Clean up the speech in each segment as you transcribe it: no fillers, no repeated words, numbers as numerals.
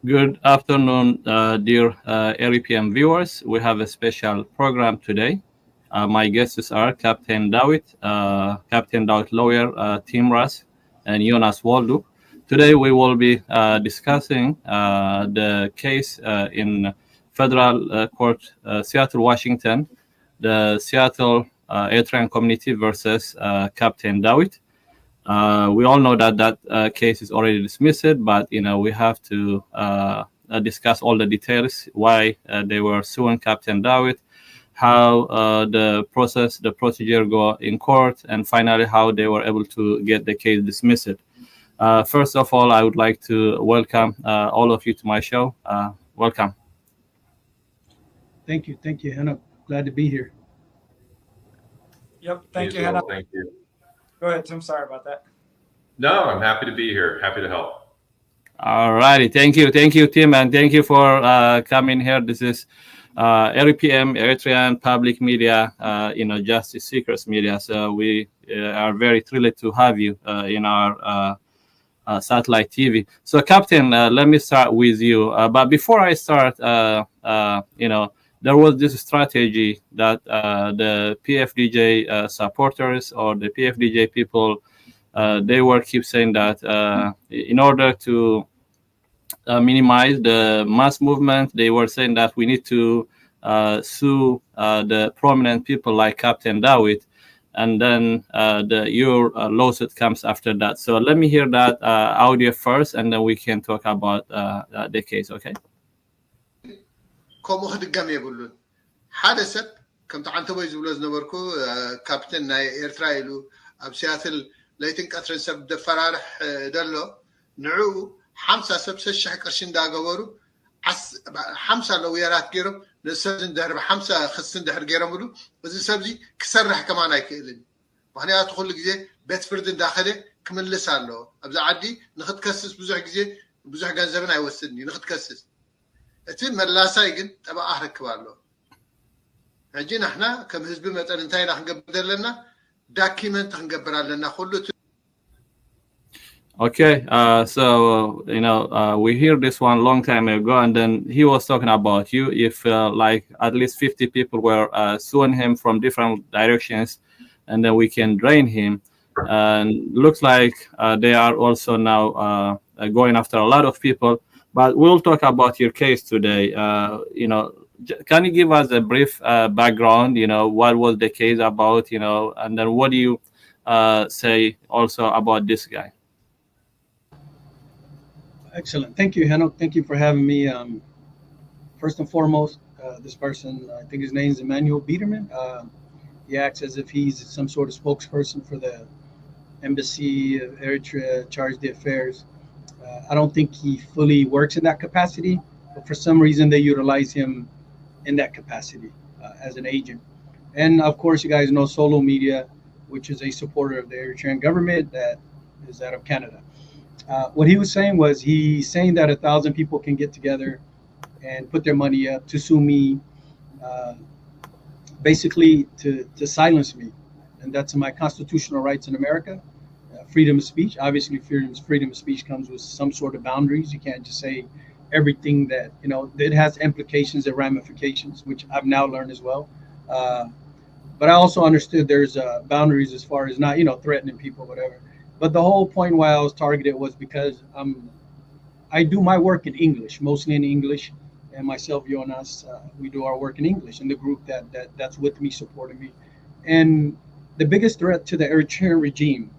Good afternoon, dear RPM viewers. We have a special program today. My guests are Captain Dawit lawyer Tim Russ and Jonas Waldo. Today we will be discussing the case in Federal Court, Seattle, Washington, the Seattle Eritrean community versus Captain Dawit. We all know that case is already dismissed, but we have to discuss all the details why they were suing Captain Dawit, how the procedure go in court, and finally how they were able to get the case dismissed. First of all, I would like to welcome all of you to my show. Welcome. Thank you, Hannah. Glad to be here. Yep, thank you, Hannah. Thank you. Go ahead, Tim. Sorry about that. No, I'm happy to be here. Happy to help. All righty. Thank you, Tim, and thank you for coming here. This is RPM, Eritrean Public Media, Justice Seekers Media. So we are very thrilled to have you in our satellite TV. So, Captain, let me start with you. But before I start, there was this strategy that the PFDJ supporters or the PFDJ people, they were keep saying that in order to minimize the mass movement, they were saying that we need to sue the prominent people like Captain Dawit, and then your lawsuit comes after that. So let me hear that audio first, and then we can talk about the case, okay? ከምኡ ክድገም የብሉን ሓደ ሰብ ከምቲ ዓንተ ወይ ዝብሎ ዝነበርኩ ካፕቴን ናይ ኤርትራ ኢሉ ኣብ ሲያትል ለይትን ቀትርን ሰብ ደፈራርሕ ደሎ ንዑ 50 ሰብ 6,000 ቅርሺ እንዳገበሩ 50 ለውየራት ገይሮም ንሰብ እንደርብ 50 ክስ እንደህር ገይሮም ብሉ እዚ ሰብዚ ክሰርሕ ከማን ኣይክእልን ምክንያቱ ኩሉ ግዜ ቤት ፍርድ እንዳኸደ ክምልስ ኣሎ ኣብዚ ዓዲ ንኽትከስስ ብዙሕ ግዜ ብዙሕ ገንዘብን ኣይወስድኒ ንኽትከስስ እቲ መላሳይ ግን ጠበቃ ክረክብ ኣሎ ሕጂ ንሕና ከም ህዝቢ መጠን እንታይ ኢና ክንገብር ዘለና ዳኪመንት ክንገብር ኣለና ኩሉ Okay, so we hear this one long time ago, and then he was talking about you. If like at least 50 people were suing him from different directions, and then we can drain him. And looks like they are also now going after a lot of people. But we'll talk about your case today. Can you give us a brief background? What was the case about? And then what do you say also about this guy? Excellent. Thank you, Hannah. Thank you for having me. First and foremost, this person, I think his name is Emmanuel Biederman. He acts as if he's some sort of spokesperson for the embassy of Eritrea, chargé d'affaires. I don't think he fully works in that capacity, but for some reason they utilize him in that capacity as an agent. And of course, you guys know Solo Media, which is a supporter of the Eritrean government that is out of Canada. What he was saying was he's saying that 1,000 people can get together and put their money up to sue me, basically to silence me. And that's my constitutional rights in America. Freedom of speech. Obviously, freedom of speech comes with some sort of boundaries. You can't just say everything that, it has implications and ramifications, which I've now learned as well. But I also understood there's boundaries as far as not, threatening people, whatever. But the whole point why I was targeted was because I do my work in English, mostly in English, and myself, Jonas, we do our work in English, and the group that's with me, supporting me. And the biggest threat to the Eritrean regime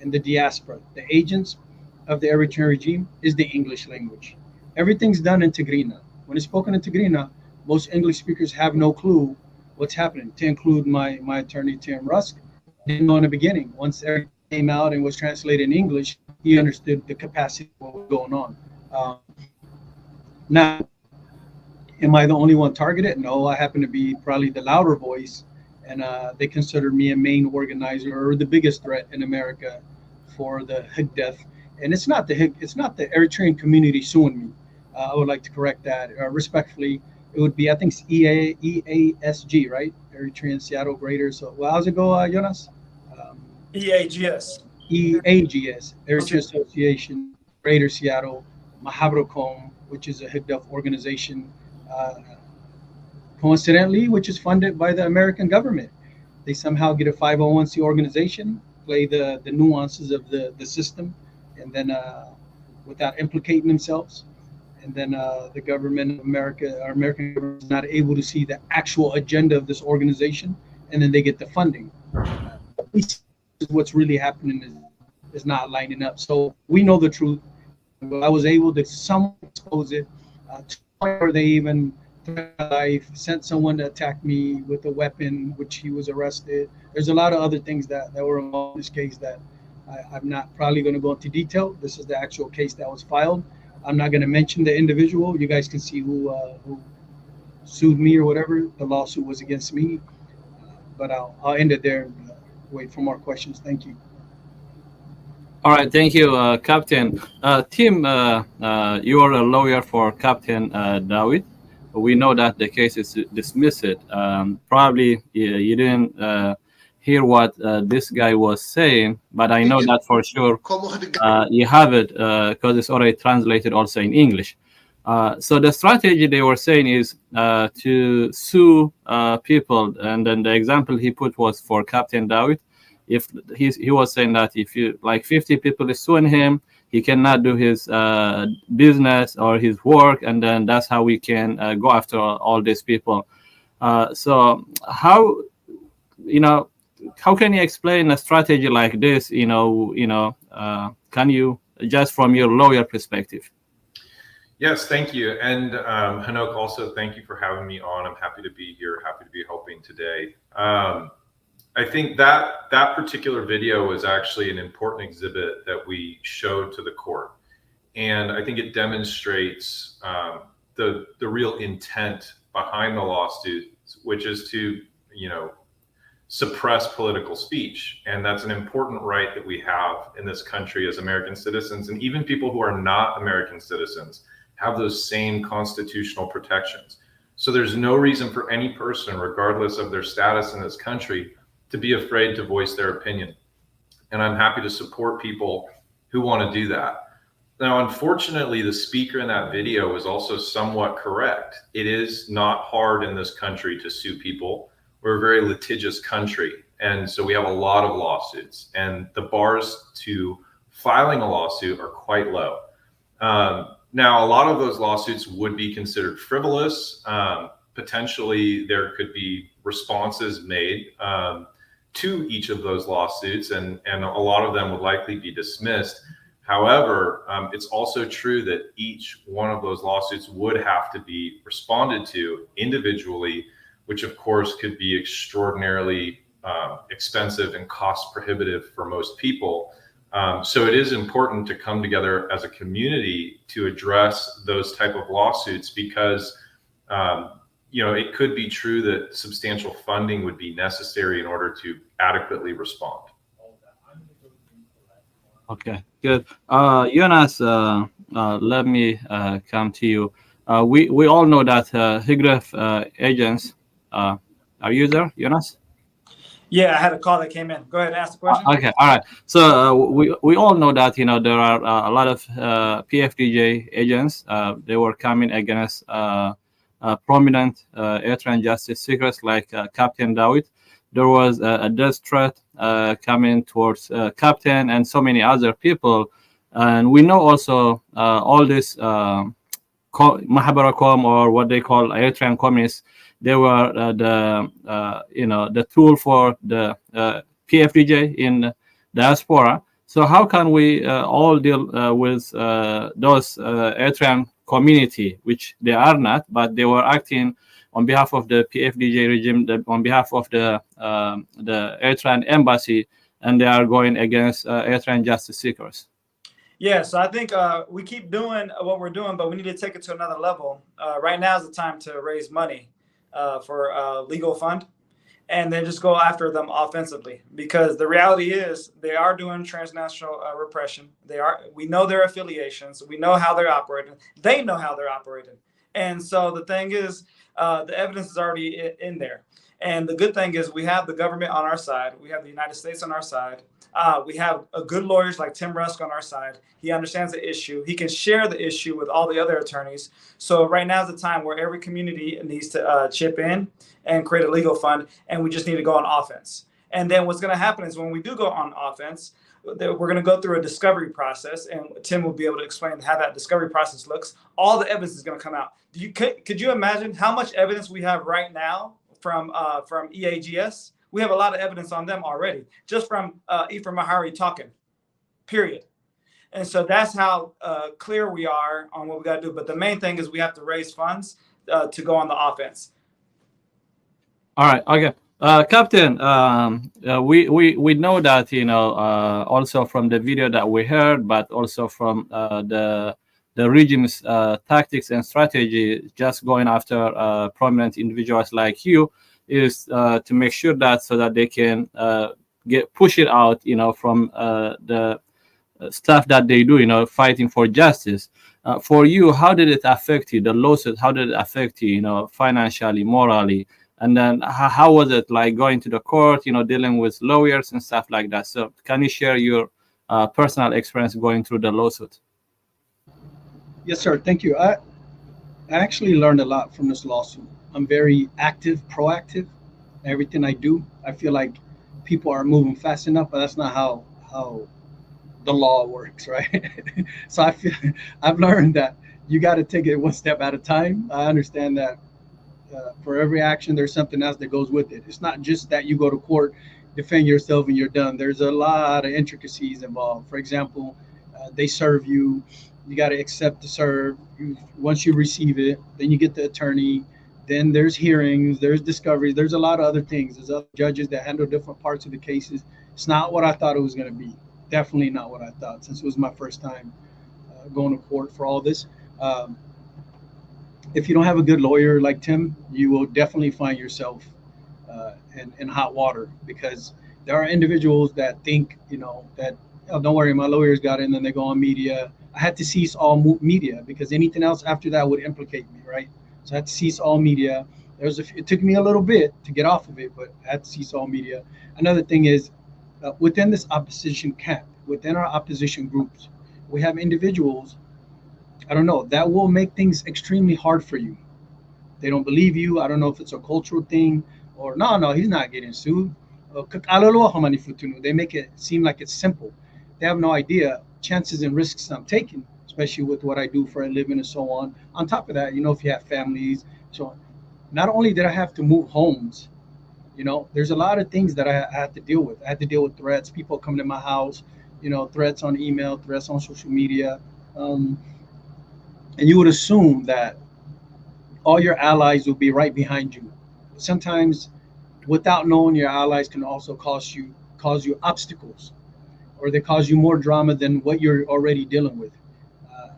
and the diaspora, the agents of the Eritrean regime, is the English language. Everything's done in Tigrina. When it's spoken in Tigrina, most English speakers have no clue what's happening, to include my attorney, Tim Rusk. Didn't know in the beginning. Once everything came out and was translated in English, he understood the capacity of what was going on. Now, am I the only one targeted? No, I happen to be probably the louder voice, and they consider me a main organizer or the biggest threat in America for the NHGDF. And it's not the Eritrean community suing me. I would like to correct that respectfully. It would be, I think, it's EASG, right? Eritrean Seattle Greater. So, how's it go, Jonas? EAGS. EAGS, Eritrean Association, Greater Seattle, Mahabrokom, which is a NHGDF organization, coincidentally, which is funded by the American government. They somehow get a 501c organization, play the nuances of the system, and then without implicating themselves. And then the government of America, our American government, is not able to see the actual agenda of this organization, and then they get the funding. What's really happening is not lining up. So we know the truth. I was able to somewhat expose it to the point where they even threatened my life, sent someone to attack me with a weapon, which he was arrested. There's a lot of other things that were involved in this case that I'm not probably going to go into detail. This is the actual case that was filed. I'm not going to mention the individual. You guys can see who sued me or whatever. The lawsuit was against me. But I'll end it there and wait for more questions. Thank you. All right, thank you, Captain. Tim, you are a lawyer for Captain Dawit. We know that the case is dismissed. Probably you didn't hear what this guy was saying, but I know that for sure you have it because it's already translated also in English. So the strategy they were saying is to sue people, and then the example he put was for Captain Dawit. If he was saying that if you like 50 people is suing him, he cannot do his business or his work, and then that's how we can go after all these people. So how can you explain a strategy like this? Can you, just from your lawyer perspective? Yes, thank you. And Hanok, also thank you for having me on. I'm happy to be here, happy to be helping today. I think that particular video was actually an important exhibit that we showed to the court. And I think it demonstrates the real intent behind the lawsuits, which is to, suppress political speech. And that's an important right that we have in this country as American citizens. And even people who are not American citizens have those same constitutional protections. So there's no reason for any person, regardless of their status in this country, to be afraid to voice their opinion. And I'm happy to support people who want to do that. Now, unfortunately, the speaker in that video was also somewhat correct. It is not hard in this country to sue people. We're a very litigious country. And so we have a lot of lawsuits, and the bars to filing a lawsuit are quite low. Now, a lot of those lawsuits would be considered frivolous. Potentially, there could be responses made to each of those lawsuits, and a lot of them would likely be dismissed. However, it's also true that each one of those lawsuits would have to be responded to individually, which of course could be extraordinarily expensive and cost prohibitive for most people. So it is important to come together as a community to address those type of lawsuits because it could be true that substantial funding would be necessary in order to adequately respond. Okay, good. Jonas, let me come to you. We all know that NhGDF agents. Are you there, Jonas? Yeah, I had a call that came in. Go ahead and ask the question. Okay, all right. So we all know that there are a lot of PFDJ agents. They were coming against prominent Eritrean justice seekers like Captain Dawit. There was a death threat coming towards Captain and so many other people. And we know also all this Mahabarakom, or what they call Eritrean communists. They were the tool for the PFDJ in diaspora. So how can we all deal with those Eritrean community, which they are not, but they were acting on behalf of the PFDJ regime, on behalf of the Eritrean embassy, and they are going against Eritrean justice seekers? Yeah, so I think we keep doing what we're doing, but we need to take it to another level. Right now is the time to raise money for a legal fund, and then just go after them offensively. Because the reality is they are doing transnational repression. We know their affiliations. We know how they're operating. They know how they're operating. And so the thing is, the evidence is already in there. And the good thing is we have the government on our side. We have the United States on our side. We have good lawyers like Tim Rusk on our side. He understands the issue. He can share the issue with all the other attorneys. So right now is the time where every community needs to chip in and create a legal fund, and we just need to go on offense. And then what's going to happen is when we do go on offense, we're going to go through a discovery process, and Tim will be able to explain how that discovery process looks. All the evidence is going to come out. Could you imagine how much evidence we have right now from EAGS? We have a lot of evidence on them already, just from Ephraim Mahari talking, period. And so that's how clear we are on what we got to do. But the main thing is we have to raise funds to go on the offense. All right. Okay. Captain, we know that, also from the video that we heard, but also from the regime's tactics and strategy, just going after prominent individuals like you, is to make sure that so that they can push it out, from the stuff that they do, fighting for justice. For you, how did it affect you? The lawsuit, how did it affect you, financially, morally? And then how was it like going to the court, dealing with lawyers and stuff like that? So can you share your personal experience going through the lawsuit? Yes, sir. Thank you. I actually learned a lot from this lawsuit. I'm very active, proactive. Everything I do, I feel like people are moving fast enough, but that's not how the law works, right? So I've learned that you got to take it one step at a time. I understand that for every action, there's something else that goes with it. It's not just that you go to court, defend yourself, and you're done. There's a lot of intricacies involved. For example, they serve you. You got to accept the serve. Once you receive it, then you get the attorney. Then there's hearings, there's discoveries, there's a lot of other things. There's other judges that handle different parts of the cases. It's not what I thought it was going to be. Definitely not what I thought, since it was my first time going to court for all this. If you don't have a good lawyer like Tim, you will definitely find yourself in hot water, because there are individuals that think, that, oh, don't worry, my lawyer's got it, and then they go on media. I had to cease all media, because anything else after that would implicate me, right? So I had to cease all media. It took me a little bit to get off of it, but I had to cease all media. Another thing is, within this opposition camp, within our opposition groups, we have individuals, I don't know, that will make things extremely hard for you. They don't believe you. I don't know if it's a cultural thing or no, he's not getting sued. They make it seem like it's simple. They have no idea chances and risks I'm taking, especially with what I do for a living and so on. On top of that, if you have families, so not only did I have to move homes, there's a lot of things that I had to deal with. I had to deal with threats, people coming to my house, threats on email, threats on social media. And you would assume that all your allies will be right behind you. Sometimes, without knowing, your allies can also cause you obstacles, or they cause you more drama than what you're already dealing with.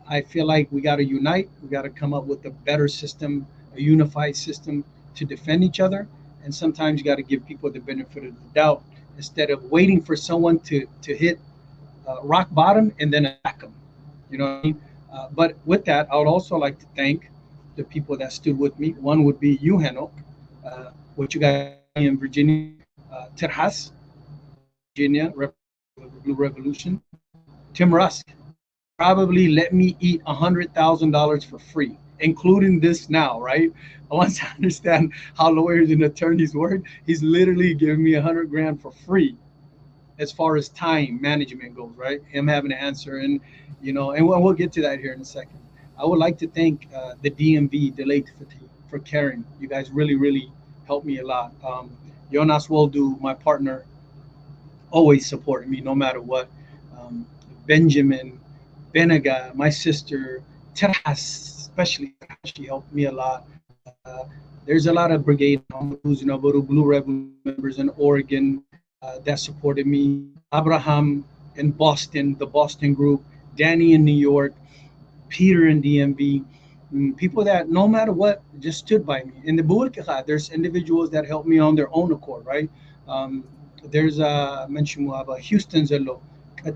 I feel like we got to unite. We got to come up with a better system, a unified system to defend each other. And sometimes you got to give people the benefit of the doubt instead of waiting for someone to hit rock bottom and then attack them. You know what I mean? But with that, I would also like to thank the people that stood with me. One would be you, Henok, what you guys in Virginia, Terhas, Virginia, Blue Revolution, Tim Rusk. Probably let me eat $100,000 for free, including this now, right? Once I understand how lawyers and attorneys work, he's literally giving me $100,000 for free, as far as time management goes, right? Him having to answer, and and we'll get to that here in a second. I would like to thank the DMV, Delayed for caring. You guys really, really helped me a lot. Jonas Woldu, my partner, always supported me no matter what. Benjamin, Benaga, my sister, Terhas, especially, she helped me a lot. There's a lot of brigade members, Blue Revolution members in Oregon that supported me. Abraham in Boston, the Boston group, Danny in New York, Peter in DMV, people that no matter what just stood by me. In the Burkha, there's individuals that helped me on their own accord, right? There's a mention of Houston Zello,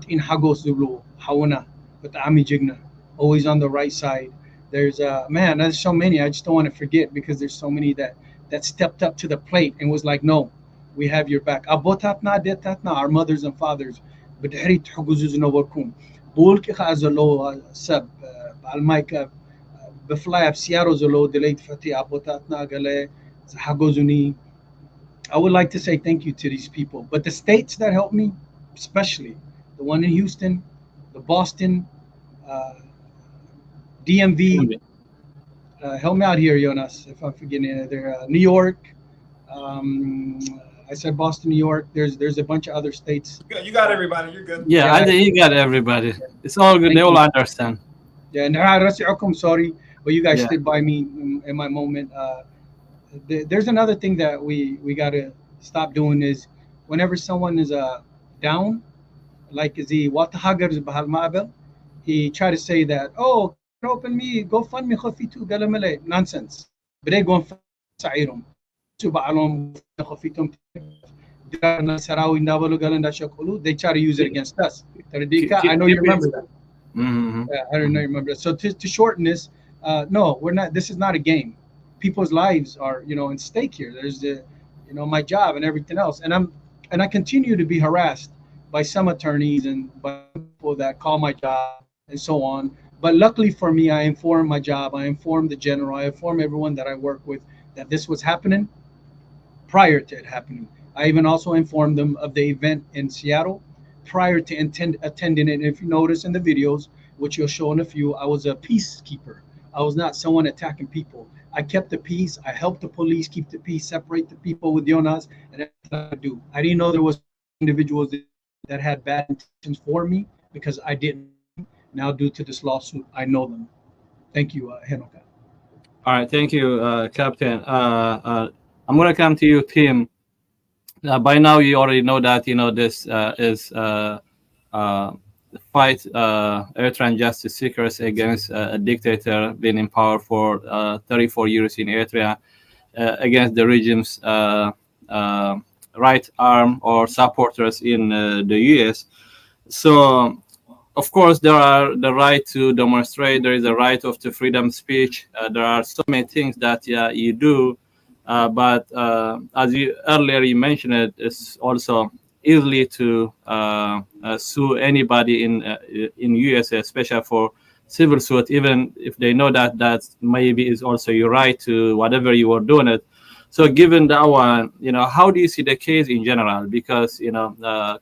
in Hagos Zulu, Hawana, but Ami Jigna, always on the right side. There's there's so many. I just don't want to forget, because there's so many that stepped up to the plate and was like, no, we have your back. Abotatna, detatna, our mothers and fathers. بدحري تحجزوا زنوبركم. بولك خازلو سب بالمايك بفلاي بسيارو زلو دليت فتي abotatna قال حجزوني. I would like to say thank you to these people, but the states that helped me, especially the one in Houston, the Boston, DMV. Help me out here, Jonas, if I'm forgetting anything. New York. I said Boston, New York. There's a bunch of other states. You got everybody. You're good. Yeah, I think you got everybody. It's all good. They all understand. Yeah, and sorry, but you guys stood by me in my moment. There's another thing that we gotta stop doing is whenever someone is down, like he try to say that, oh, open me, go fund me خفيتو قال nonsense. بدي go سعيرهم بعلهم خفيتهم سراوي نابلو قال نشكلو. They try to use it against us. I know you remember that. Mm-hmm. I don't know you remember that. So to shorten this, no, we're not. This is not a game. People's lives are in stake here. There's my job and everything else, and I continue to be harassed by some attorneys and by people that call my job and so on. But luckily for me, I informed my job, I informed the general, I informed everyone that I work with that this was happening prior to it happening. I even also informed them of the event in Seattle prior to attending it. And if you notice in the videos, which you'll show in a few, I was a peacekeeper. I was not someone attacking people. I kept the peace. I helped the police keep the peace, separate the people with Jonas, and everything I do. I didn't know there was individuals that had bad intentions for me because I didn't. Now, due to this lawsuit, I know them. Thank you, Henoka. All right, thank you, Captain. I'm gonna come to you, Tim. By now, you already know that this is fight Eritrean justice seekers against a dictator being in power for 34 years in Eritrea, against the regime's right arm or supporters in the U.S. So, of course, there are the right to demonstrate. There is a right of the freedom of speech. There are so many things that you do, but as you earlier mentioned, it's also easily to sue anybody in USA, especially for civil suit, even if they know that maybe is also your right to whatever you are doing it. So given that one, how do you see the case in general? Because,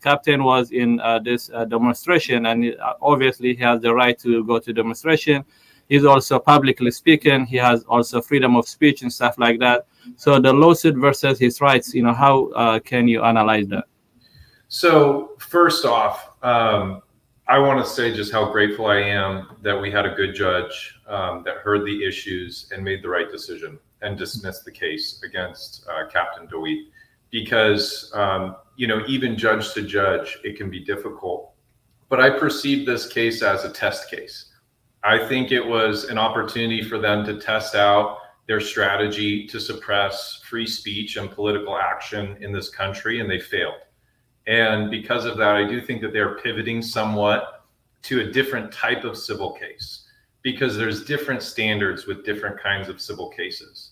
Captain was in this demonstration, and obviously he has the right to go to demonstration. He's also publicly speaking. He has also freedom of speech and stuff like that. So the lawsuit versus his rights, how can you analyze that? So first off, I want to say just how grateful I am that we had a good judge that heard the issues and made the right decision and dismissed the case against Captain DeWitt, because even judge to judge, it can be difficult. But I perceive this case as a test case. I think it was an opportunity for them to test out their strategy to suppress free speech and political action in this country, and they failed. And because of that, I do think that they're pivoting somewhat to a different type of civil case, because there's different standards with different kinds of civil cases.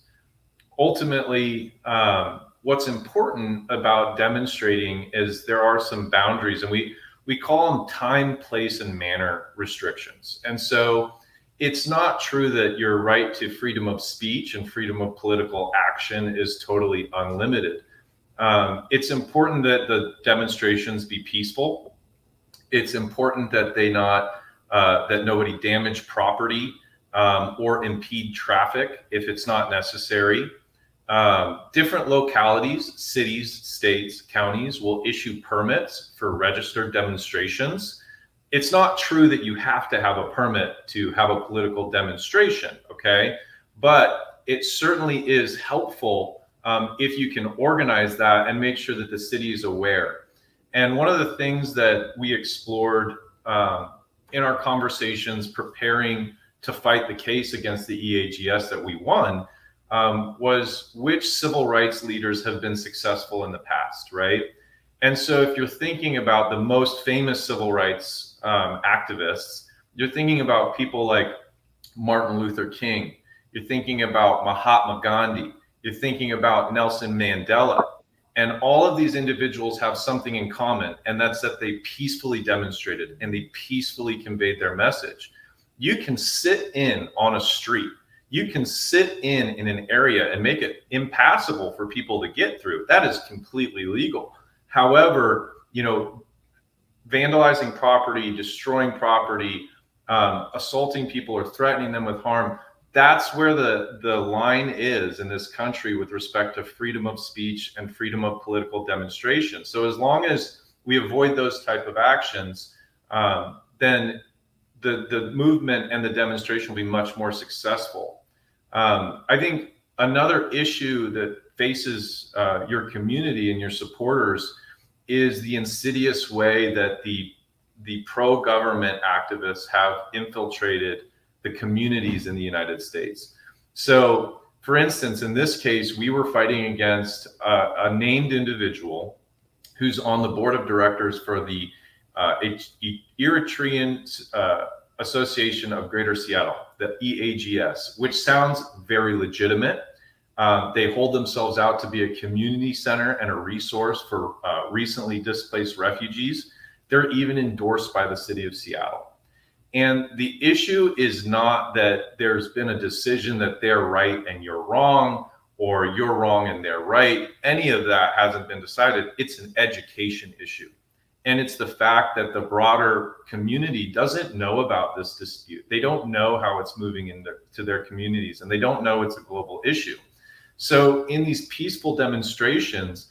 Ultimately, what's important about demonstrating is there are some boundaries, and we call them time, place, and manner restrictions. And so it's not true that your right to freedom of speech and freedom of political action is totally unlimited. It's important that the demonstrations be peaceful. It's important that that nobody damage property or impede traffic if it's not necessary. Different localities, cities, states, counties will issue permits for registered demonstrations. It's not true that you have to have a permit to have a political demonstration, okay? But it certainly is helpful if you can organize that and make sure that the city is aware. And one of the things that we explored in our conversations preparing to fight the case against the EAGS that we won was which civil rights leaders have been successful in the past, right? And so if you're thinking about the most famous civil rights activists, you're thinking about people like Martin Luther King, you're thinking about Mahatma Gandhi, you're thinking about Nelson Mandela. And all of these individuals have something in common, and that's that they peacefully demonstrated and they peacefully conveyed their message. You can sit in on a street, you can sit in an area and make it impassable for people to get through. That is completely legal. However, vandalizing property, destroying property, assaulting people or threatening them with harm, that's where the line is in this country with respect to freedom of speech and freedom of political demonstration. So as long as we avoid those type of actions, then the movement and the demonstration will be much more successful. I think another issue that faces your community and your supporters is the insidious way that the pro-government activists have infiltrated the communities in the United States. So, for instance, in this case, we were fighting against a named individual who's on the board of directors for the Eritrean Association of Greater Seattle, the EAGS, which sounds very legitimate. They hold themselves out to be a community center and a resource for recently displaced refugees. They're even endorsed by the city of Seattle. And the issue is not that there's been a decision that they're right and you're wrong, or you're wrong and they're right. Any of that hasn't been decided. It's an education issue. And it's the fact that the broader community doesn't know about this dispute. They don't know how it's moving into their communities, and they don't know it's a global issue. So in these peaceful demonstrations,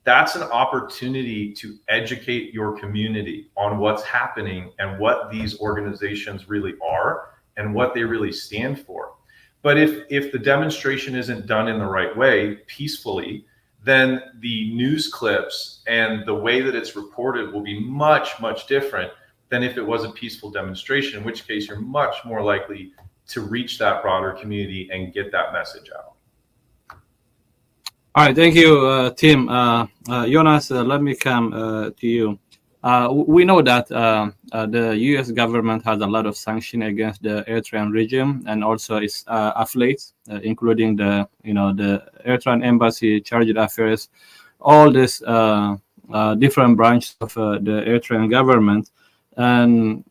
that's an opportunity to educate your community on what's happening and what these organizations really are and what they really stand for. But if the demonstration isn't done in the right way, peacefully, then the news clips and the way that it's reported will be much, much different than if it was a peaceful demonstration, in which case you're much more likely to reach that broader community and get that message out. All right, thank you, Tim. Jonas, let me come to you. We know that the U.S. government has a lot of sanctions against the Eritrean regime and also its affiliates, including the Eritrean embassy, charged affairs, all these different branches of the Eritrean government, and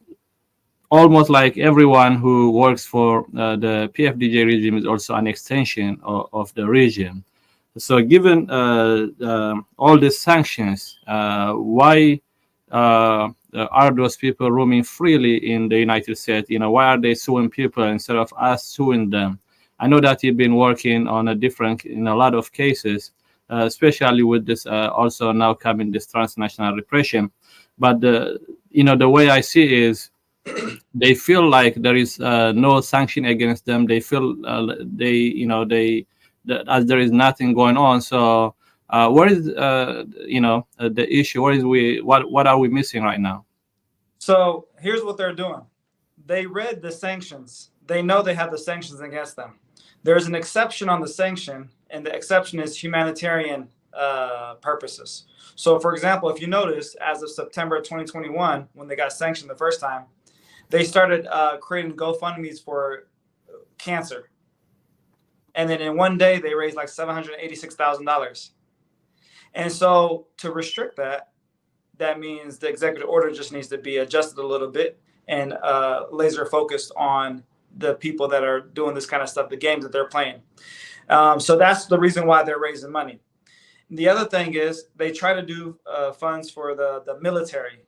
almost like everyone who works for the PFDJ regime is also an extension of the regime. So given all these sanctions, why are those people roaming freely in the United States? Why are they suing people instead of us suing them? I know that you've been working on a lot of cases, especially with this also now coming this transnational repression. But the way I see is they feel like there is no sanction against them. They feel as there is nothing going on. So where is the issue? What are we missing right now? So here's what they're doing. They read the sanctions. They know they have the sanctions against them. There's an exception on the sanction, and the exception is humanitarian purposes. So for example, if you notice, as of September 2021, when they got sanctioned the first time, they started creating GoFundMes for cancer. And then in one day, they raised like $786,000. And so to restrict that, that means the executive order just needs to be adjusted a little bit and laser focused on the people that are doing this kind of stuff, the games that they're playing. So that's the reason why they're raising money. The other thing is they try to do funds for the military,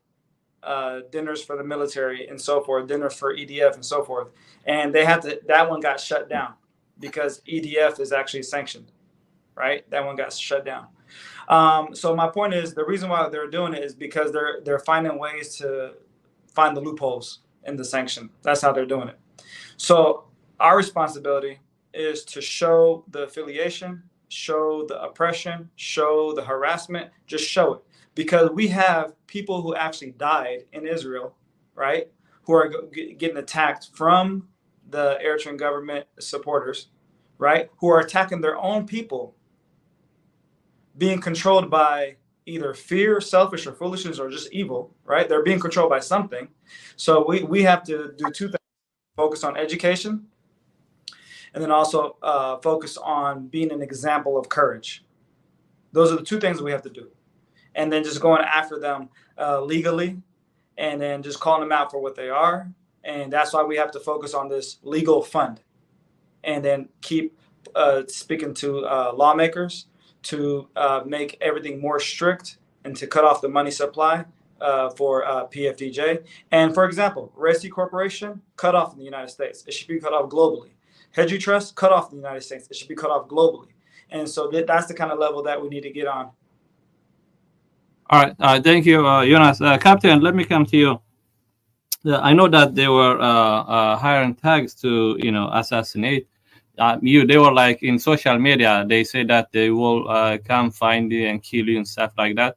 dinners for the military and so forth, dinners for EDF and so forth. And that one got shut down because EDF is actually sanctioned, right? That one got shut down. So my point is, the reason why they're doing it is because they're finding ways to find the loopholes in the sanction. That's how they're doing it. So our responsibility is to show the affiliation, show the oppression, show the harassment, just show it. Because we have people who actually died in Israel, right, who are getting attacked from the Eritrean government supporters, right, who are attacking their own people, being controlled by either fear, selfish, or foolishness, or just evil, right? They're being controlled by something. So we have to do two things: focus on education, and then also focus on being an example of courage. Those are the two things we have to do. And then just going after them legally, and then just calling them out for what they are. And that's why we have to focus on this legal fund, and then keep speaking to lawmakers to make everything more strict and to cut off the money supply for PFDJ. And for example, Red Sea Corporation, cut off in the United States. It should be cut off globally. Hedge Trust, cut off in the United States. It should be cut off globally. And so that's the kind of level that we need to get on. All right. Thank you, Jonas. Captain, let me come to you. I know that they were hiring tags to, assassinate you. They were like in social media. They say that they will come find you and kill you and stuff like that.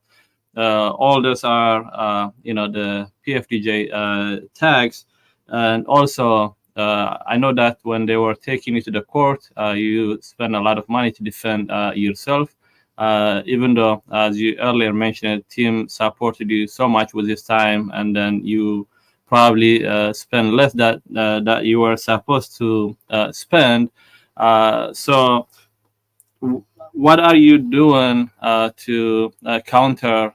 All those are, the PFDJ tags. And also, I know that when they were taking you to the court, you spent a lot of money to defend yourself. Even though, as you earlier mentioned, the team supported you so much with this time, and then you probably spend less that you were supposed to spend. So what are you doing to counter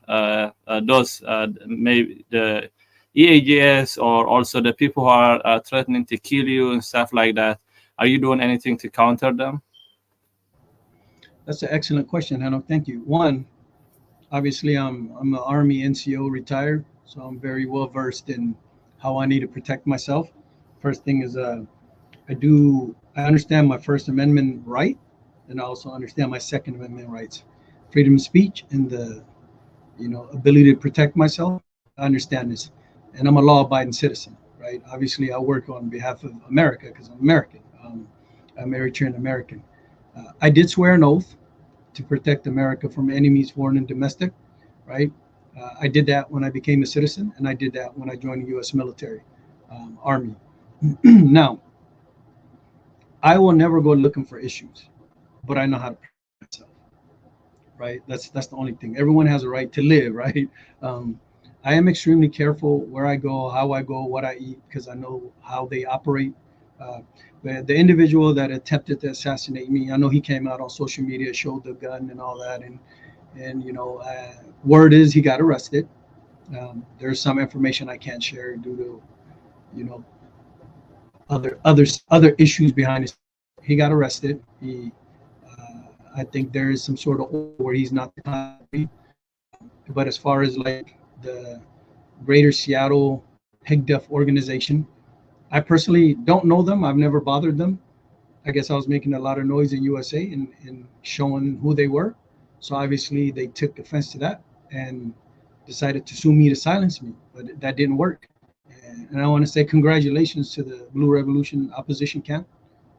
those, maybe the EAGS or also the people who are threatening to kill you and stuff like that? Are you doing anything to counter them? That's an excellent question, Hanno. Thank you. One, obviously, I'm an Army NCO retired, so I'm very well versed in how I need to protect myself. First thing is, I understand my First Amendment right, and I also understand my Second Amendment rights, freedom of speech, and the, ability to protect myself. I understand this, and I'm a law-abiding citizen, right? Obviously, I work on behalf of America because I'm American. I'm Eritrean American. I did swear an oath to protect America from enemies, foreign and domestic, right? I did that when I became a citizen, and I did that when I joined the U.S. military, Army. Now, I will never go looking for issues, but I know how to protect myself, right? That's the only thing. Everyone has a right to live, right? I am extremely careful where I go, how I go, what I eat, because I know how they operate. The individual that attempted to assassinate me, I know he came out on social media, showed the gun and all that, and word is he got arrested. There's some information I can't share due to, other issues behind it. He got arrested. I think there is some sort of order where he's not the country. But as far as like the Greater Seattle NhigDef organization, I personally don't know them. I've never bothered them. I guess I was making a lot of noise in USA and showing who they were. So obviously they took offense to that and decided to sue me to silence me, but that didn't work. And I want to say congratulations to the Blue Revolution opposition camp.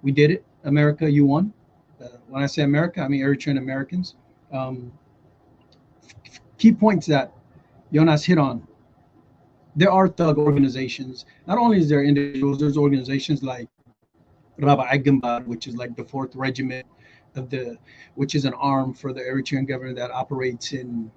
We did it. America, you won. When I say America, I mean Eritrean Americans. Key points that Jonas hit on. There are thug organizations. Not only is there individuals, there's organizations like Rabba Agambad, which is like the 4th Regiment which is an arm for the Eritrean government that operates in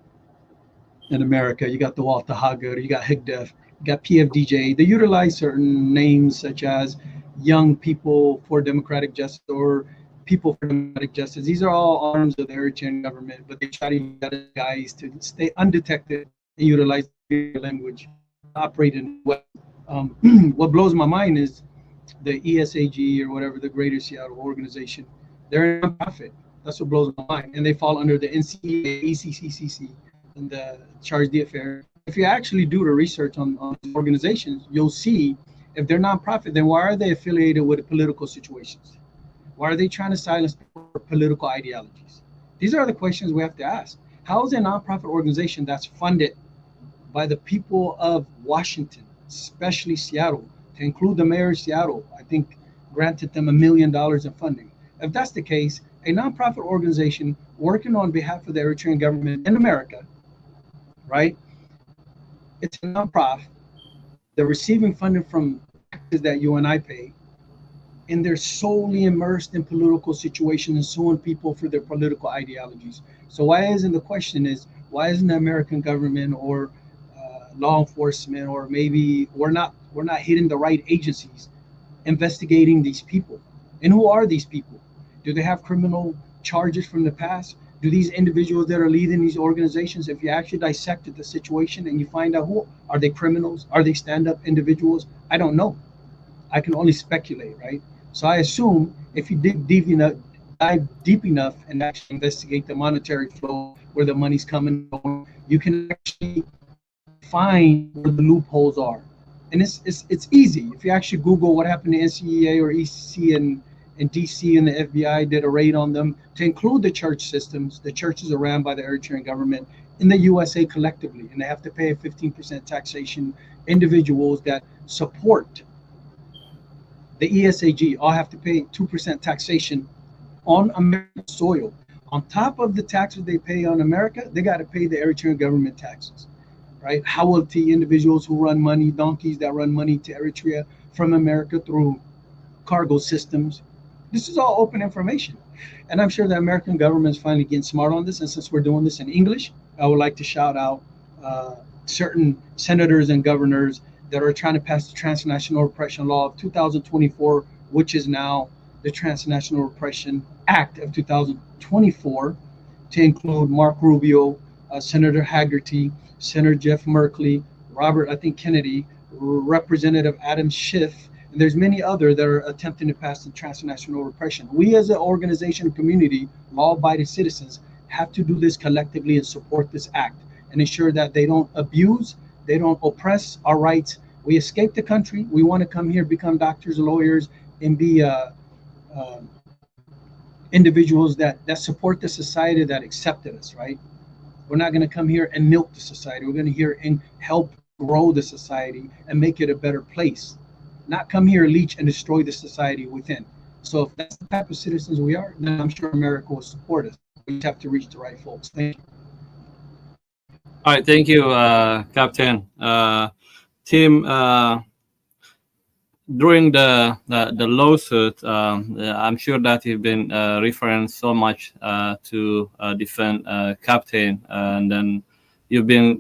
America. You got the Walta Hagar, you got NhigDef, you got PFDJ. They utilize certain names such as Young People for Democratic Justice or People for Democratic Justice. These are all arms of the Eritrean government, but they try to use guys to stay undetected and utilize their language, operate in what blows my mind is the ESAG or whatever, the Greater Seattle organization. They're a nonprofit. That's what blows my mind. And they fall under the NCAA, ECCCC, and the Charge d'Affaires. If you actually do the research on organizations, you'll see if they're nonprofit, then why are they affiliated with political situations? Why are they trying to silence political ideologies? These are the questions we have to ask. How is a nonprofit organization that's funded by the people of Washington, especially Seattle, to include the mayor of Seattle, I think granted them $1 million in funding. If that's the case, a nonprofit organization working on behalf of the Eritrean government in America, right? It's a nonprofit. They're receiving funding from taxes that you and I pay, and they're solely immersed in political situations and suing people for their political ideologies. So why isn't the American government or law enforcement, or maybe we're not hitting the right agencies investigating these people? And who are these people? Do they have criminal charges from the past? Do these individuals that are leading these organizations, if you actually dissected the situation and you find out who are they, criminals? Are they stand-up individuals? I don't know. I can only speculate, right? So I assume if you dive deep enough and actually investigate the monetary flow, where the money's coming from, you can actually find where the loopholes are. And it's easy. If you actually Google what happened to NCEA or ECC in DC, and the FBI did a raid on them, to include the church systems. The churches are ran by the Eritrean government in the USA collectively, and they have to pay a 15% taxation. Individuals that support the ESAG all have to pay 2% taxation on American soil. On top of the taxes they pay on America, they got to pay the Eritrean government taxes, right? Hawalti, individuals who run money, donkeys that run money to Eritrea from America through cargo systems. This is all open information. And I'm sure the American government is finally getting smart on this. And since we're doing this in English, I would like to shout out certain senators and governors that are trying to pass the Transnational Repression Law of 2024, which is now the Transnational Repression Act of 2024, to include Mark Rubio, Senator Haggerty, Senator Jeff Merkley, Robert, I think, Kennedy, Representative Adam Schiff, and there's many others that are attempting to pass the transnational repression. We as an organization and community, law-abiding citizens, have to do this collectively and support this act and ensure that they don't abuse, they don't oppress our rights. We escape the country. We want to come here, become doctors, lawyers, and be individuals that support the society that accepted us, right? We're not going to come here and milk the society. We're going to here and help grow the society and make it a better place. Not come here, leech, and destroy the society within. So if that's the type of citizens we are, then I'm sure America will support us. We just have to reach the right folks. Thank you. All right, thank you, Captain. Tim, during the lawsuit, I'm sure that you've been referring so much to defend Captain, and then you've been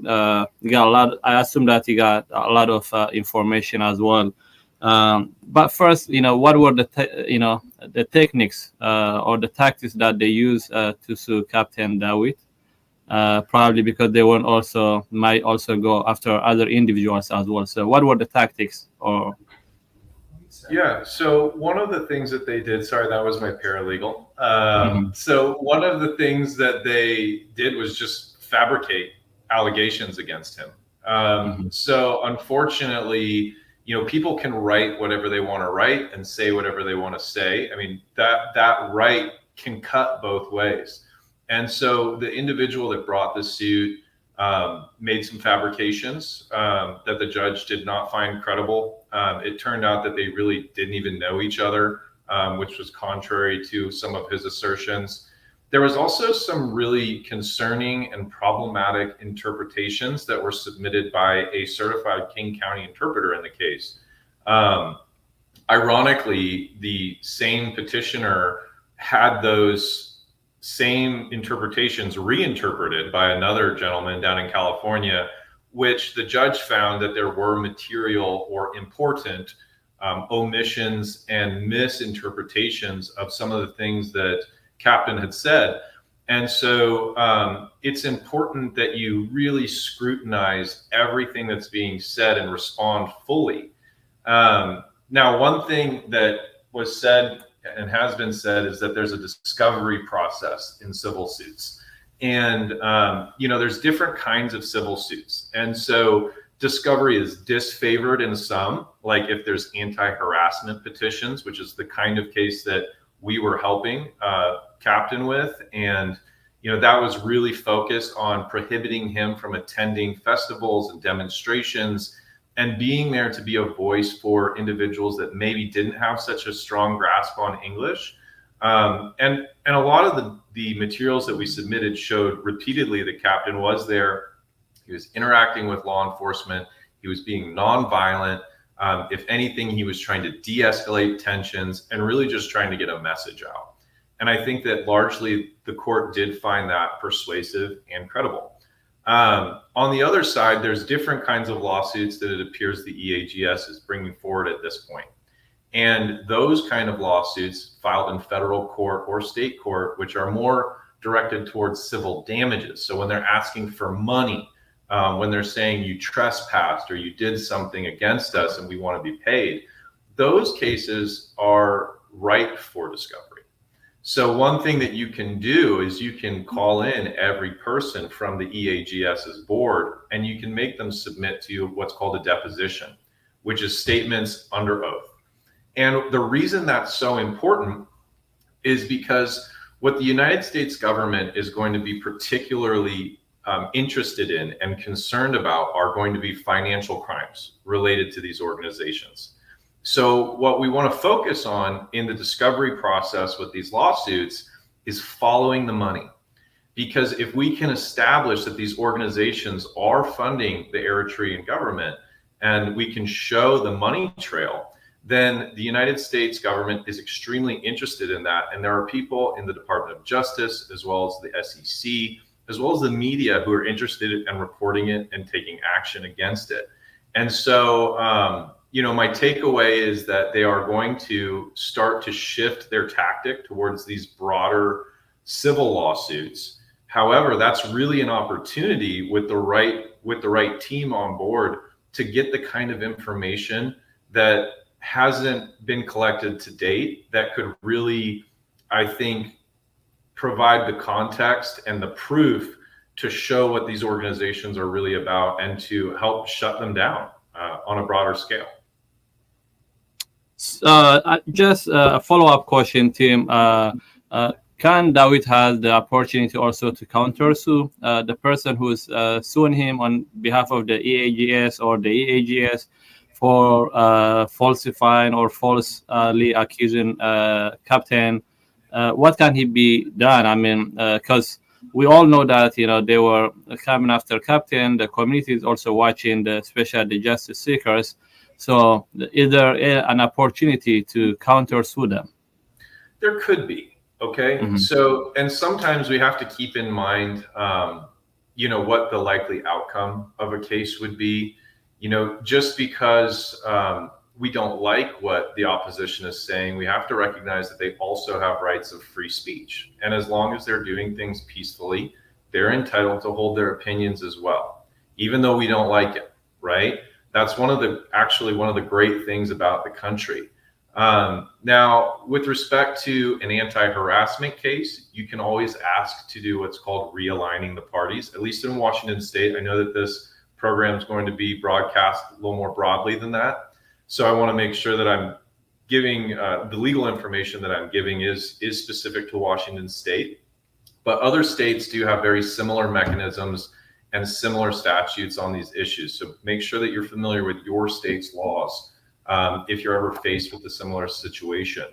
you got a lot. I assume that you got a lot of information as well. But first, what were the techniques or the tactics that they used to sue Captain Dawit? Probably because they might also go after other individuals as well. So what were the tactics? Yeah, so one of the things that they did, sorry, that was my paralegal. So one of the things that they did was just fabricate allegations against him. So unfortunately, people can write whatever they want to write and say whatever they want to say. I mean, that right can cut both ways. And so the individual that brought the suit made some fabrications that the judge did not find credible. It turned out that they really didn't even know each other, which was contrary to some of his assertions. There was also some really concerning and problematic interpretations that were submitted by a certified King County interpreter in the case. Ironically, the same petitioner had those same interpretations reinterpreted by another gentleman down in California, which the judge found that there were material or important omissions and misinterpretations of some of the things that Captain had said. And so it's important that you really scrutinize everything that's being said and respond fully. Now, one thing that was said and has been said is that there's a discovery process in civil suits. And, there's different kinds of civil suits. And so discovery is disfavored in some, like if there's anti-harassment petitions, which is the kind of case that we were helping Captain with. And, that was really focused on prohibiting him from attending festivals and demonstrations and being there to be a voice for individuals that maybe didn't have such a strong grasp on English. And a lot of the materials that we submitted showed repeatedly that Captain was there. He was interacting with law enforcement. He was being nonviolent. If anything, he was trying to de-escalate tensions and really just trying to get a message out. And I think that largely the court did find that persuasive and credible. On the other side, there's different kinds of lawsuits that it appears the EAGS is bringing forward at this point. And those kind of lawsuits filed in federal court or state court, which are more directed towards civil damages. So when they're asking for money, when they're saying you trespassed or you did something against us and we want to be paid, those cases are ripe for discovery. So one thing that you can do is you can call in every person from the EAGS's board and you can make them submit to you what's called a deposition, which is statements under oath. And the reason that's so important is because what the United States government is going to be particularly interested in and concerned about are going to be financial crimes related to these organizations. So what we want to focus on in the discovery process with these lawsuits is following the money. Because if we can establish that these organizations are funding the Eritrean government and we can show the money trail, then the United States government is extremely interested in that. And there are people in the Department of Justice, as well as the SEC, as well as the media who are interested in reporting it and taking action against it. And so, my takeaway is that they are going to start to shift their tactic towards these broader civil lawsuits. However, that's really an opportunity with the right team on board to get the kind of information that hasn't been collected to date that could really, I think, provide the context and the proof to show what these organizations are really about and to help shut them down on a broader scale. Just a follow-up question, Tim. Can David have the opportunity also to counter-sue the person who's suing him on behalf of the EAGS or the EAGS for falsifying or falsely accusing captain? What can he be done? I mean, because we all know that they were coming after captain. The community is also watching, especially the justice seekers. So is there an opportunity to counter-sue them? There could be. Okay. Mm-hmm. So, and sometimes we have to keep in mind, what the likely outcome of a case would be. Just because we don't like what the opposition is saying, we have to recognize that they also have rights of free speech. And as long as they're doing things peacefully, they're entitled to hold their opinions as well, even though we don't like it, right? That's one of the great things about the country. Now, with respect to an anti-harassment case, you can always ask to do what's called realigning the parties. At least in Washington State, I know that this program is going to be broadcast a little more broadly than that. So I want to make sure that I'm giving the legal information that I'm giving is specific to Washington State. But other states do have very similar mechanisms and similar statutes on these issues. So make sure that you're familiar with your state's laws if you're ever faced with a similar situation.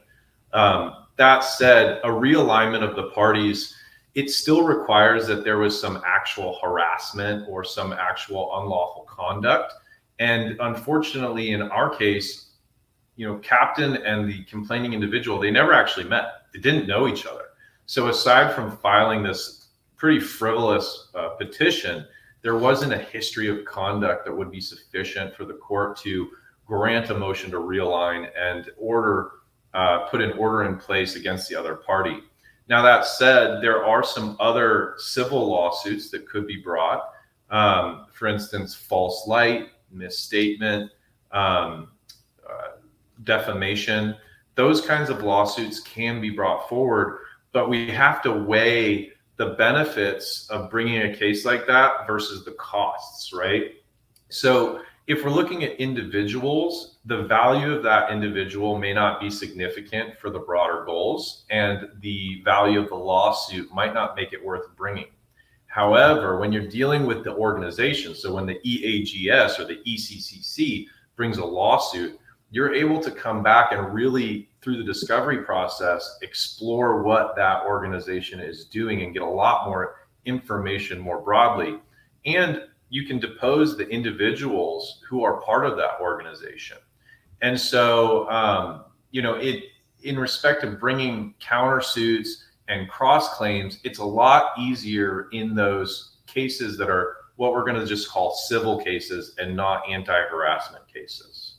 That said, a realignment of the parties, it still requires that there was some actual harassment or some actual unlawful conduct. And unfortunately, in our case, captain and the complaining individual, they never actually met. They didn't know each other. So aside from filing this pretty frivolous petition, there wasn't a history of conduct that would be sufficient for the court to grant a motion to realign and put an order in place against the other party. Now, that said, there are some other civil lawsuits that could be brought. For instance, false light, misstatement, defamation. Those kinds of lawsuits can be brought forward, but we have to weigh the benefits of bringing a case like that versus the costs, right? So if we're looking at individuals, the value of that individual may not be significant for the broader goals, and the value of the lawsuit might not make it worth bringing. However, when you're dealing with the organization, so when the EAGS or the ECCC brings a lawsuit, you're able to come back and really, through the discovery process, explore what that organization is doing and get a lot more information more broadly. And you can depose the individuals who are part of that organization. And so, in respect of bringing countersuits and cross claims, it's a lot easier in those cases that are what we're going to just call civil cases and not anti-harassment cases.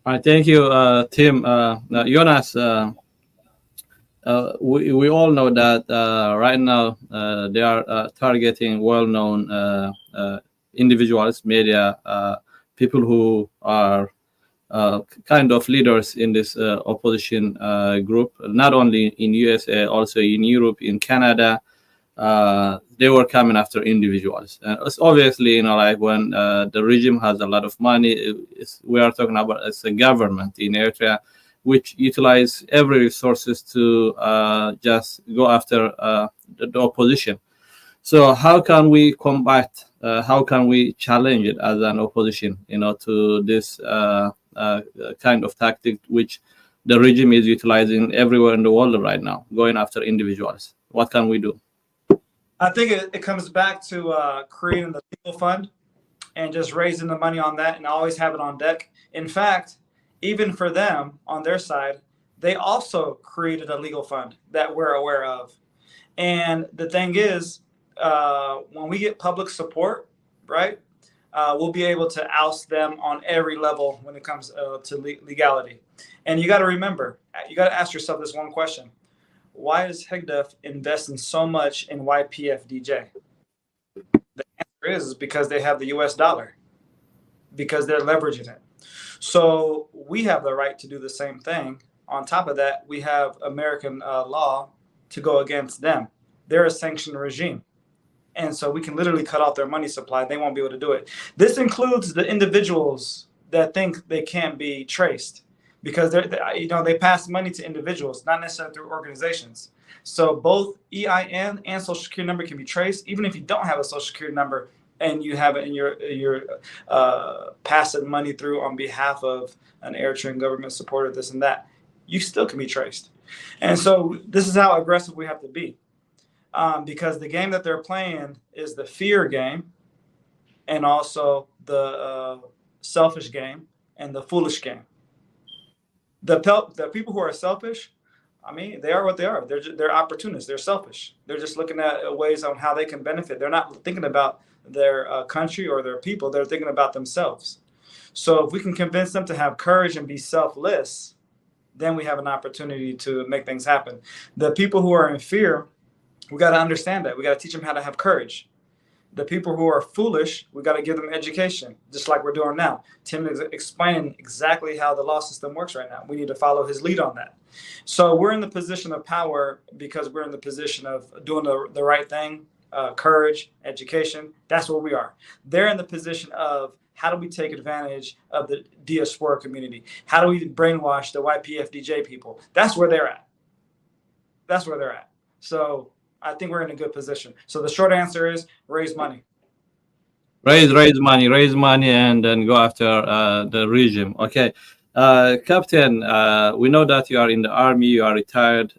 All right, thank you, Tim. Jonas, we all know that right now they are targeting well-known individuals, media, people who are kind of leaders in this opposition group, not only in USA, also in Europe, in Canada. They were coming after individuals. It's obviously, like when the regime has a lot of money, we are talking about it's a government in Eritrea, which utilize every resources to just go after the opposition. So how can we combat? How can we challenge it as an opposition, to this kind of tactic which the regime is utilizing everywhere in the world right now, going after individuals? What can we do? I think it comes back to creating the legal fund and just raising the money on that and always have it on deck. In fact, even for them on their side, they also created a legal fund that we're aware of. And the thing is, when we get public support, right, we'll be able to oust them on every level when it comes to legality. And you got to remember, you got to ask yourself this one question. Why is NHGDF investing so much in PFDJ? The answer is because they have the US dollar, because they're leveraging it. So we have the right to do the same thing. On top of that, we have American law to go against them. They're a sanctioned regime. And so we can literally cut off their money supply. They won't be able to do it. This includes the individuals that think they can't be traced, because they pass money to individuals, not necessarily through organizations. So both EIN and social security number can be traced, even if you don't have a social security number and you have it in your passing money through on behalf of an Eritrean government supporter, this and that, you still can be traced. And so this is how aggressive we have to be, because the game that they're playing is the fear game, and also the selfish game and the foolish game. The people who are selfish, I mean, they are what they are. They're opportunists. They're selfish. They're just looking at ways on how they can benefit. They're not thinking about their country or their people. They're thinking about themselves. So if we can convince them to have courage and be selfless, then we have an opportunity to make things happen. The people who are in fear, we got to understand that. We got to teach them how to have courage. The people who are foolish, we got to give them education, just like we're doing now. Tim is explaining exactly how the law system works right now. We need to follow his lead on that. So we're in the position of power because we're in the position of doing the right thing, courage, education. That's where we are. They're in the position of how do we take advantage of the diaspora community? How do we brainwash the PFDJ people? That's where they're at. That's where they're at. So I think we're in a good position. So the short answer is raise money. Raise money, and then go after the regime. Okay, Captain. We know that you are in the army. You are retired.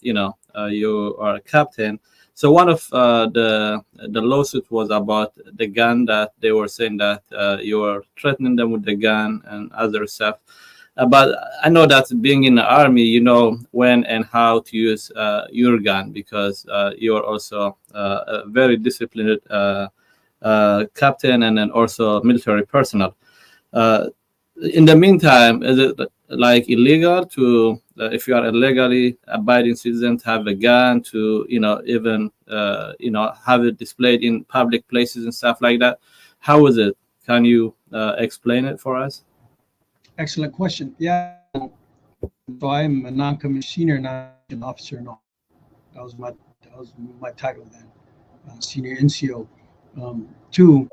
You are a captain. So one of the lawsuit was about the gun, that they were saying that you were threatening them with the gun and other stuff. But I know that being in the army, you know when and how to use your gun, because you are also a very disciplined captain and then also military personnel. In the meantime, is it like illegal to, if you are a legally abiding citizen, to have a gun, to even have it displayed in public places and stuff like that? How is it? Can you explain it for us? Excellent question. Yeah. So I'm a non-commissioned senior non-commissioned officer. No, that was my title then, senior NCO. Two,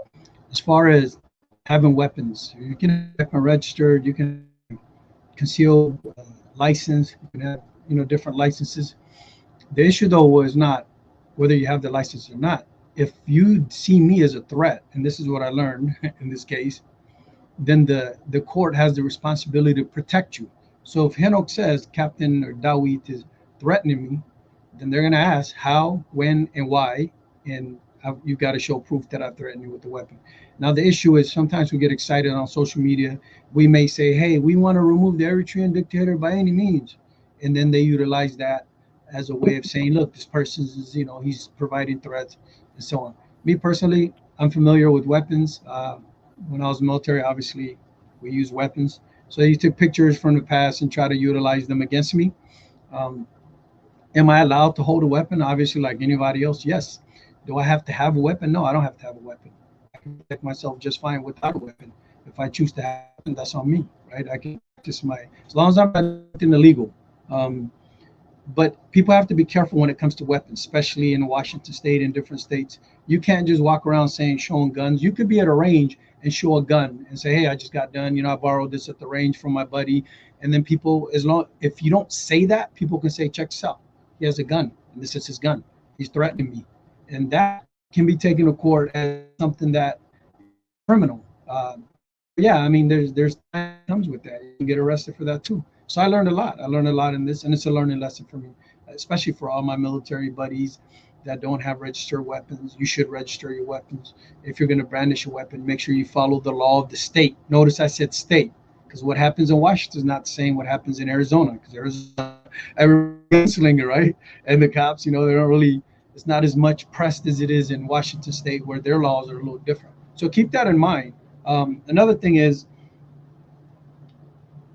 as far as having weapons, you can have weapon registered, you can conceal license, you can have different licenses. The issue though was not whether you have the license or not. If you see me as a threat, and this is what I learned in this case, then the court has the responsibility to protect you. So if Henok says Captain or Dawit is threatening me, then they're going to ask how, when, and why, and you've got to show proof that I threatened you with the weapon. Now the issue is sometimes we get excited on social media. We may say, hey, we want to remove the Eritrean dictator by any means, and then they utilize that as a way of saying, look, this person is, he's providing threats and so on. Me personally, I'm familiar with weapons. When I was military, obviously, we used weapons. So you took pictures from the past and try to utilize them against me. Am I allowed to hold a weapon? Obviously, like anybody else, yes. Do I have to have a weapon? No, I don't have to have a weapon. I can protect myself just fine without a weapon. If I choose to have a weapon, that's on me, right? I can practice as long as I'm not doing illegal. But people have to be careful when it comes to weapons, especially in Washington State and different states. You can't just walk around showing guns. You could be at a range and show a gun and say, hey, I just got done. I borrowed this at the range from my buddy. And then people, if you don't say that, people can say, check this out. He has a gun, and this is his gun. He's threatening me. And that can be taken to court as something that criminal. Yeah, I mean, there's time comes with that. You can get arrested for that too. So I learned a lot. I learned a lot in this, and it's a learning lesson for me, especially for all my military buddies that don't have registered weapons. You should register your weapons. If you're going to brandish a weapon, make sure you follow the law of the state. Notice I said state, because what happens in Washington is not the same what happens in Arizona, because Arizona, everyone's gunslinger, right? And the cops, they don't really, it's not as much pressed as it is in Washington State, where their laws are a little different. So keep that in mind. Another thing is,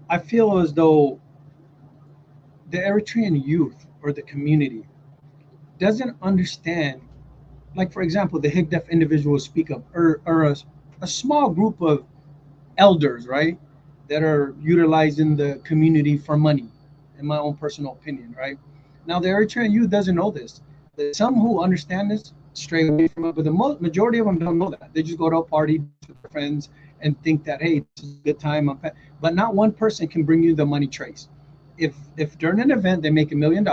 I feel as though the Eritrean youth or the community doesn't understand, like, for example, the NHGDF individuals speak of, or a small group of elders, right, that are utilizing the community for money, in my own personal opinion, right? Now, the Eritrean youth doesn't know this. There's some who understand this, stray away from it, but the majority of them don't know that. They just go to a party with their friends and think that, hey, this is a good time. But not one person can bring you the money trace. If during an event they make $1 million,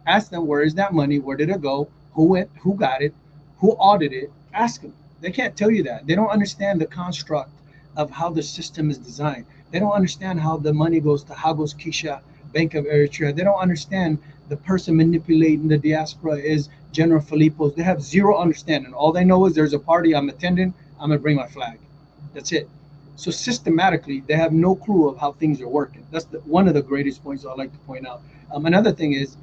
ask them, where is that money? Where did it go? Who went? Who got it? Who audited it? Ask them. They can't tell you that. They don't understand the construct of how the system is designed. They don't understand how the money goes to Hagos Kisha, Bank of Eritrea. They don't understand the person manipulating the diaspora is General Philippos. They have zero understanding. All they know is there's a party I'm attending, I'm going to bring my flag. That's it. So systematically, they have no clue of how things are working. That's one of the greatest points I'd like to point out. Another thing is,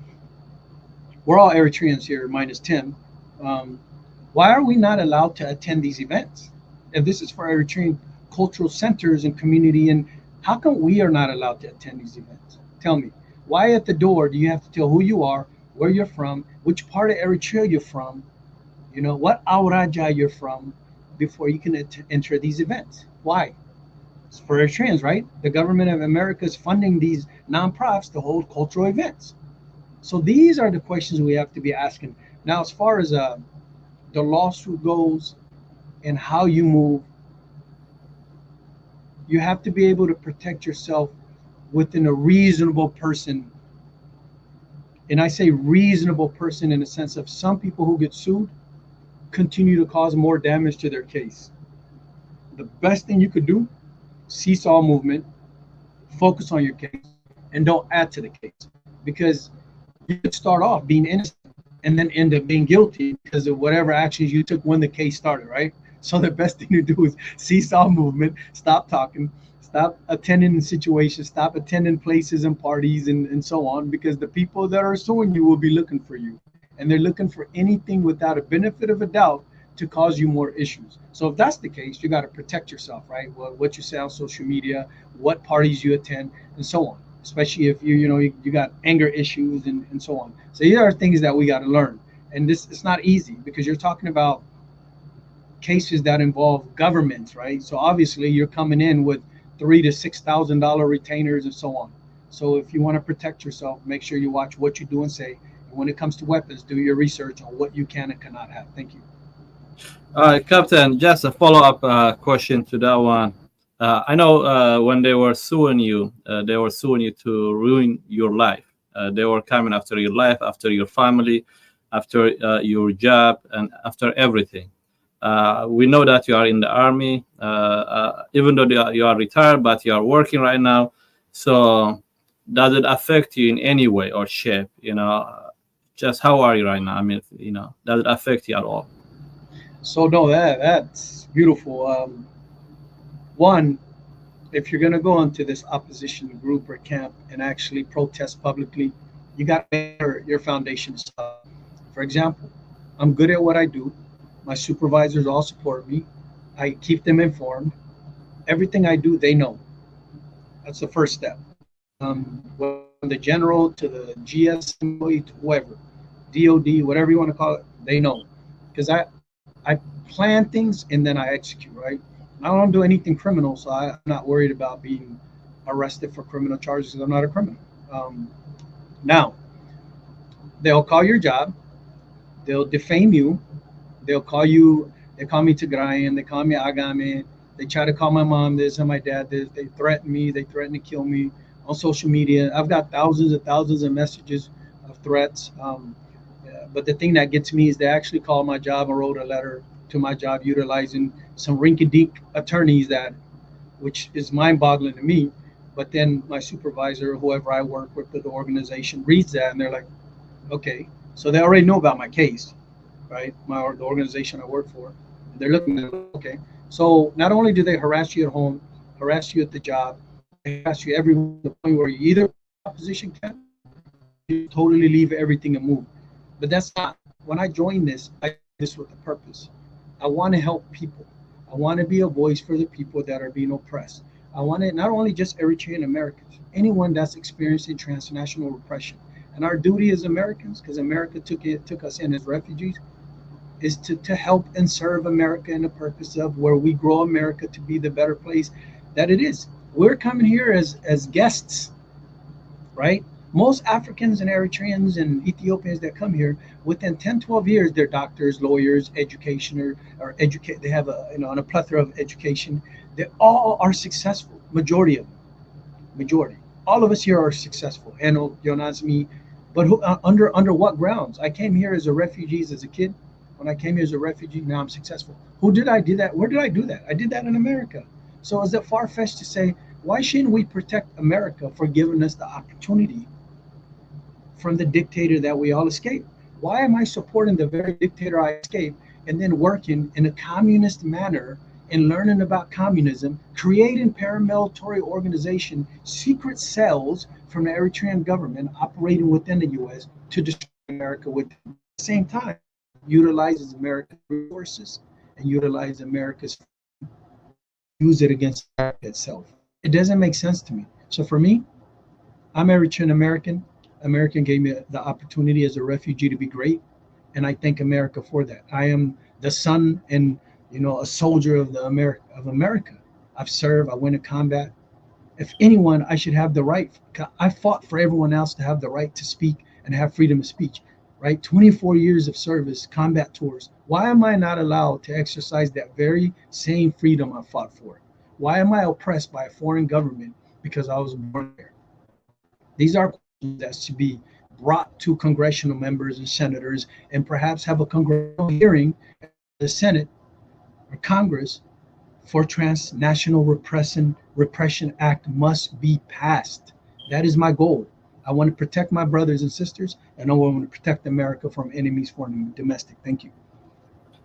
we're all Eritreans here, minus Tim. Why are we not allowed to attend these events? If this is for Eritrean cultural centers and community, and how come we are not allowed to attend these events? Tell me. Why at the door do you have to tell who you are, where you're from, which part of Eritrea you're from, what Auraja you're from, before you can enter these events? Why? It's for Eritreans, right? The government of America is funding these nonprofits to hold cultural events. So these are the questions we have to be asking. Now, as far as the lawsuit goes and how you move, you have to be able to protect yourself within a reasonable person. And I say reasonable person in the sense of some people who get sued continue to cause more damage to their case. The best thing you could do, cease all movement, focus on your case, and don't add to the case. Because you could start off being innocent and then end up being guilty because of whatever actions you took when the case started, right? So the best thing to do is cease all movement, stop talking, stop attending situations, stop attending places and parties and so on, because the people that are suing you will be looking for you. And they're looking for anything without a benefit of a doubt to cause you more issues. So if that's the case, you got to protect yourself, right? What you say on social media, what parties you attend, and so on. Especially if you got anger issues and so on. So these are things that we got to learn. And it's not easy because you're talking about cases that involve governments, right? So obviously you're coming in with $3,000 to $6,000 retainers and so on. So if you want to protect yourself, make sure you watch what you do and say. And when it comes to weapons, do your research on what you can and cannot have. Thank you. All right, Captain, just a follow-up question to that one. I know when they were suing you to ruin your life. They were coming after your life, after your family, after your job, and after everything. We know that you are in the army, even though you are retired, but you are working right now. So does it affect you in any way or shape? Just how are you right now? I mean, does it affect you at all? So no, that's beautiful. One, if you're going to go into this opposition group or camp and actually protest publicly, you got to make sure your foundation is solid. For example, I'm good at what I do. My supervisors all support me. I keep them informed. Everything I do, they know. That's the first step. What the general to the GS employee to whoever, DOD, whatever you want to call it, they know. Because I plan things and then I execute, right? I don't do anything criminal, so I'm not worried about being arrested for criminal charges because I'm not a criminal. Now, they'll call your job, they'll defame you, they'll call you, they call me Tigrayan, they call me Agame, they try to call my mom this and my dad this, they threaten me, they threaten to kill me on social media. I've got thousands of messages of threats. But the thing that gets me is they actually called my job and wrote a letter to my job utilizing some rinky-dink attorneys which is mind-boggling to me. But then my supervisor, whoever I work with the organization, reads that and they're like, okay, so they already know about my case, right? The organization I work for. They're looking at, okay. So not only do they harass you at home, harass you at the job, they harass you everywhere to the point where you either opposition can, you totally leave everything and move. But that's not, when I joined this, I did this with a purpose. I want to help people. I want to be a voice for the people that are being oppressed. I want to not only just Eritrean Americans, anyone that's experiencing transnational repression. And our duty as Americans, because America took us in as refugees, is to help and serve America in the purpose of where we grow America to be the better place that it is. We're coming here as guests, right? Most Africans and Eritreans and Ethiopians that come here, within 10, 12 years, they're doctors, lawyers, they have a plethora of education. They all are successful, majority of them. All of us here are successful. Eno, Yonazmi, but under what grounds? I came here as a refugee as a kid. When I came here as a refugee, now I'm successful. Who did I do that? Where did I do that? I did that in America. So is it far-fetched to say, why shouldn't we protect America for giving us the opportunity from the dictator that we all escaped? Why am I supporting the very dictator I escaped and then working in a communist manner and learning about communism, creating paramilitary organization, secret cells from the Eritrean government operating within the U.S. to destroy America at the same time, utilizes America's resources and utilize America's, use it against America itself. It doesn't make sense to me. So for me, I'm Eritrean American. America gave me the opportunity as a refugee to be great, and I thank America for that. I am the son and a soldier of America. I've served. I went to combat. If anyone, I should have the right. I fought for everyone else to have the right to speak and have freedom of speech. Right, 24 years of service, combat tours. Why am I not allowed to exercise that very same freedom I fought for? Why am I oppressed by a foreign government because I was born there? These are questions that should be brought to congressional members and senators, and perhaps have a congressional hearing in the Senate or Congress for transnational repression act must be passed. That is my goal. I want to protect my brothers and sisters, and I want to protect America from enemies, foreign and domestic. Thank you.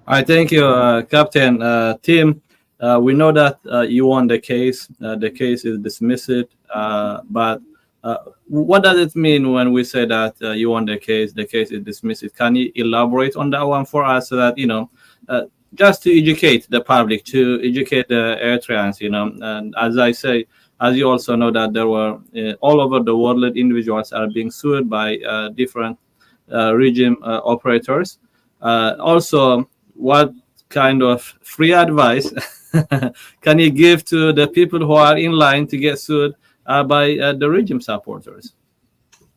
All right, thank you, Captain. Tim, we know that you won the case. The case is dismissed, but what does it mean when we say that you won the case is dismissed? Can you elaborate on that one for us so that, just to educate the public, to educate the Eritreans, and as I say, as you also know that there were all over the world, individuals are being sued by different regime operators. Also, what kind of free advice can you give to the people who are in line to get sued by the regime supporters?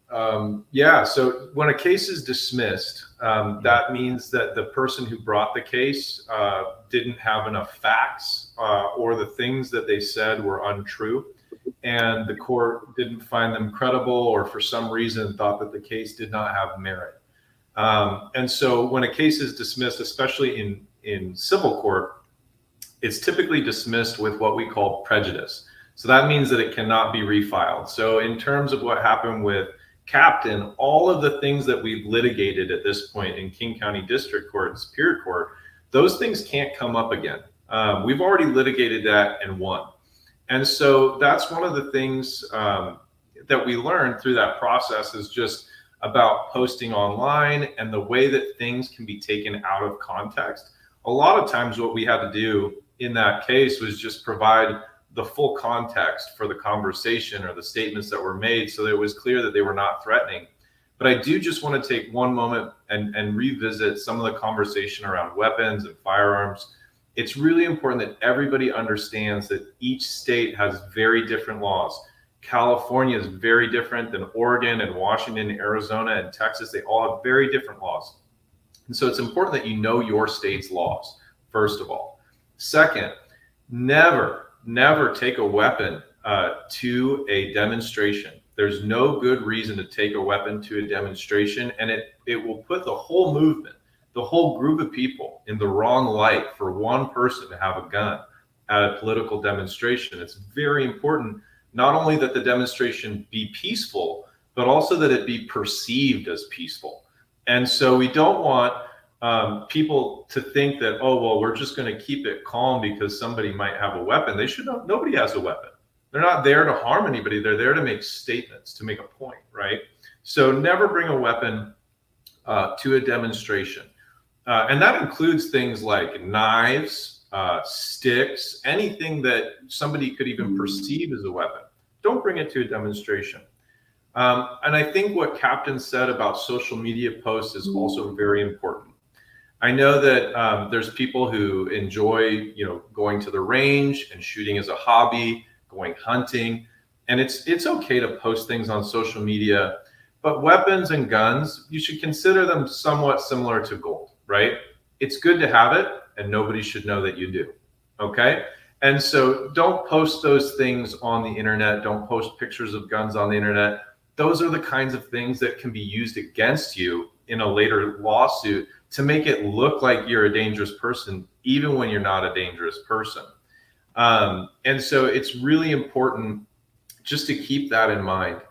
So when a case is dismissed, that means that the person who brought the case didn't have enough facts or the things that they said were untrue, and the court didn't find them credible, or for some reason thought that the case did not have merit. And so when a case is dismissed, especially in civil court, it's typically dismissed with what we call prejudice. So that means that it cannot be refiled. So in terms of what happened with Captain, all of the things that we've litigated at this point in King County District Court and Superior Court, those things can't come up again. We've already litigated that and won. And so that's one of the things that we learned through that process, is just about posting online and the way that things can be taken out of context. A lot of times what we had to do in that case was just provide the full context for the conversation or the statements that were made, so that it was clear that they were not threatening. But I do just want to take one moment and revisit some of the conversation around weapons and firearms. It's really important that everybody understands that each state has very different laws. California is very different than Oregon and Washington, Arizona, and Texas. They all have very different laws. And so it's important that you know your state's laws, first of all. Second, never take a weapon to a demonstration. There's no good reason to take a weapon to a demonstration, and it will put the whole movement, the whole group of people in the wrong light for one person to have a gun at a political demonstration. It's very important not only that the demonstration be peaceful, but also that it be perceived as peaceful. And so we don't want people to think that, oh, well, we're just going to keep it calm because somebody might have a weapon. They should know nobody has a weapon. They're not there to harm anybody. They're there to make statements, to make a point, right? So never bring a weapon to a demonstration. And that includes things like knives, sticks, anything that somebody could even perceive as a weapon. Don't bring it to a demonstration. And I think what Captain said about social media posts is also very important. I know that there's people who enjoy, going to the range and shooting as a hobby, going hunting, and it's okay to post things on social media. But weapons and guns, you should consider them somewhat similar to gold, right? It's good to have it, and nobody should know that you do. Okay? And so don't post those things on the internet. Don't post pictures of guns on the internet. Those are the kinds of things that can be used against you in a later lawsuit to make it look like you're a dangerous person, even when you're not a dangerous person. And so it's really important just to keep that in mind.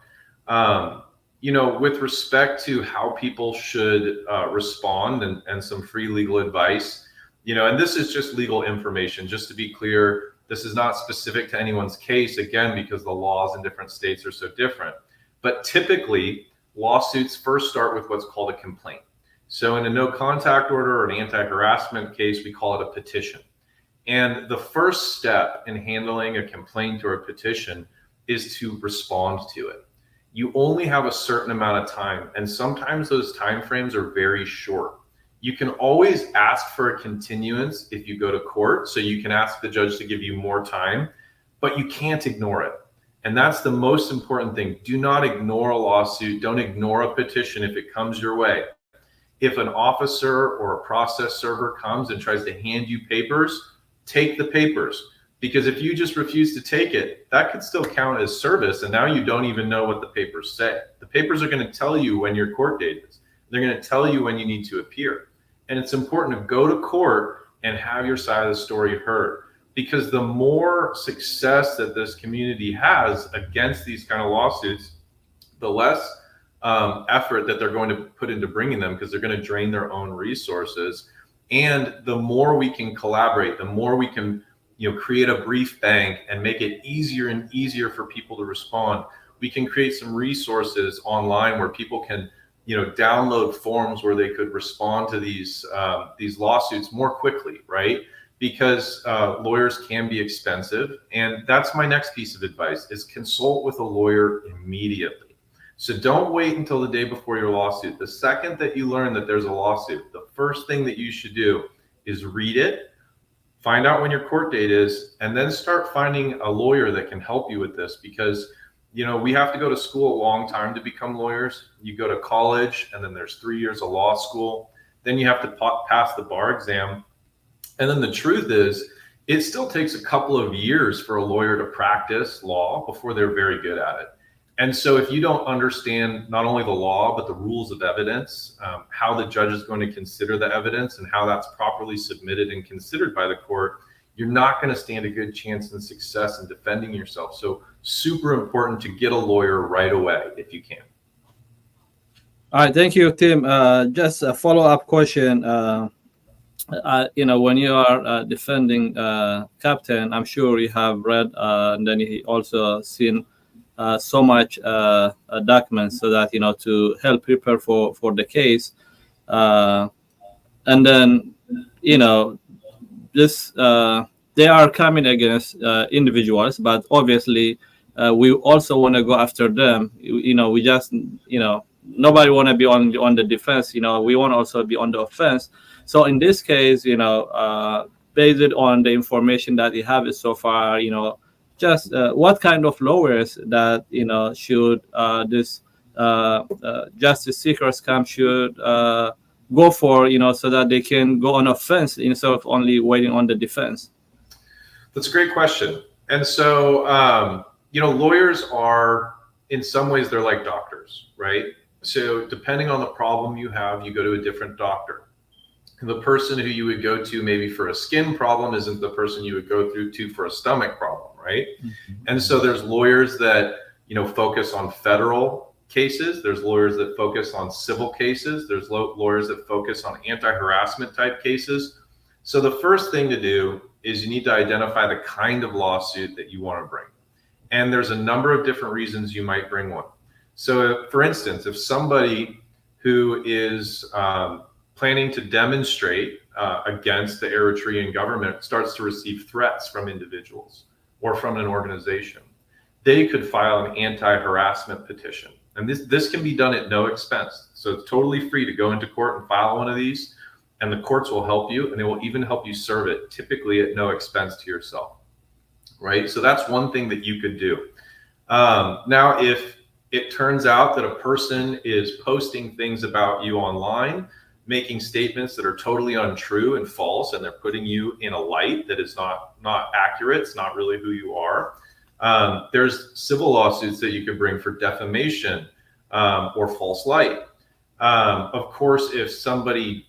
With respect to how people should respond and some free legal advice, and this is just legal information, just to be clear, this is not specific to anyone's case, again, because the laws in different states are so different. But typically, lawsuits first start with what's called a complaint. So in a no contact order or an anti-harassment case, we call it a petition. And the first step in handling a complaint or a petition is to respond to it. You only have a certain amount of time, and sometimes those timeframes are very short. You can always ask for a continuance if you go to court, so you can ask the judge to give you more time, but you can't ignore it. And that's the most important thing. Do not ignore a lawsuit. Don't ignore a petition if it comes your way. If an officer or a process server comes and tries to hand you papers, take the papers. Because if you just refuse to take it, that could still count as service. And now you don't even know what the papers say. The papers are going to tell you when your court date is. They're going to tell you when you need to appear. And it's important to go to court and have your side of the story heard. Because the more success that this community has against these kind of lawsuits, the less effort that they're going to put into bringing them, because they're going to drain their own resources. And the more we can collaborate, the more we can create a brief bank and make it easier and easier for people to respond. We can create some resources online where people can download forms where they could respond to these lawsuits more quickly, right? Because lawyers can be expensive. And that's my next piece of advice, is consult with a lawyer immediately. So don't wait until the day before your lawsuit. The second that you learn that there's a lawsuit, the first thing that you should do is read it, find out when your court date is, and then start finding a lawyer that can help you with this. Because we have to go to school a long time to become lawyers. You go to college, and then there's 3 years of law school. Then you have to pass the bar exam. And then the truth is, it still takes a couple of years for a lawyer to practice law before they're very good at it. And so if you don't understand not only the law, but the rules of evidence, how the judge is going to consider the evidence and how that's properly submitted and considered by the court, you're not going to stand a good chance in success in defending yourself. So super important to get a lawyer right away if you can. All right, thank you, Tim. Just a follow-up question. When you are defending Captain, I'm sure you have read and then you also seen so much documents, so that to help prepare for the case, and then just they are coming against individuals, but obviously we also want to go after them. We just, nobody want to be on the defense. We want to also be on the offense. So in this case, based on the information that you have so far, just what kind of lawyers that should this justice seekers camp should go for, so that they can go on offense instead of only waiting on the defense? That's a great question. And so, lawyers are, in some ways, they're like doctors, right? So depending on the problem you have, you go to a different doctor. And the person who you would go to maybe for a skin problem isn't the person you would go through to for a stomach problem, right? Mm-hmm. And so there's lawyers that, focus on federal cases. There's lawyers that focus on civil cases. There's lawyers that focus on anti-harassment type cases. So the first thing to do is you need to identify the kind of lawsuit that you want to bring. And there's a number of different reasons you might bring one. So for instance, if somebody who is planning to demonstrate against the Eritrean government starts to receive threats from individuals or from an organization, they could file an anti-harassment petition. And this can be done at no expense. So it's totally free to go into court and file one of these, and the courts will help you, and they will even help you serve it, typically at no expense to yourself, right? So that's one thing that you could do. Now, if it turns out that a person is posting things about you online, making statements that are totally untrue and false, and they're putting you in a light that is not accurate, it's not really who you are, there's civil lawsuits that you could bring for defamation or false light. Of course, if somebody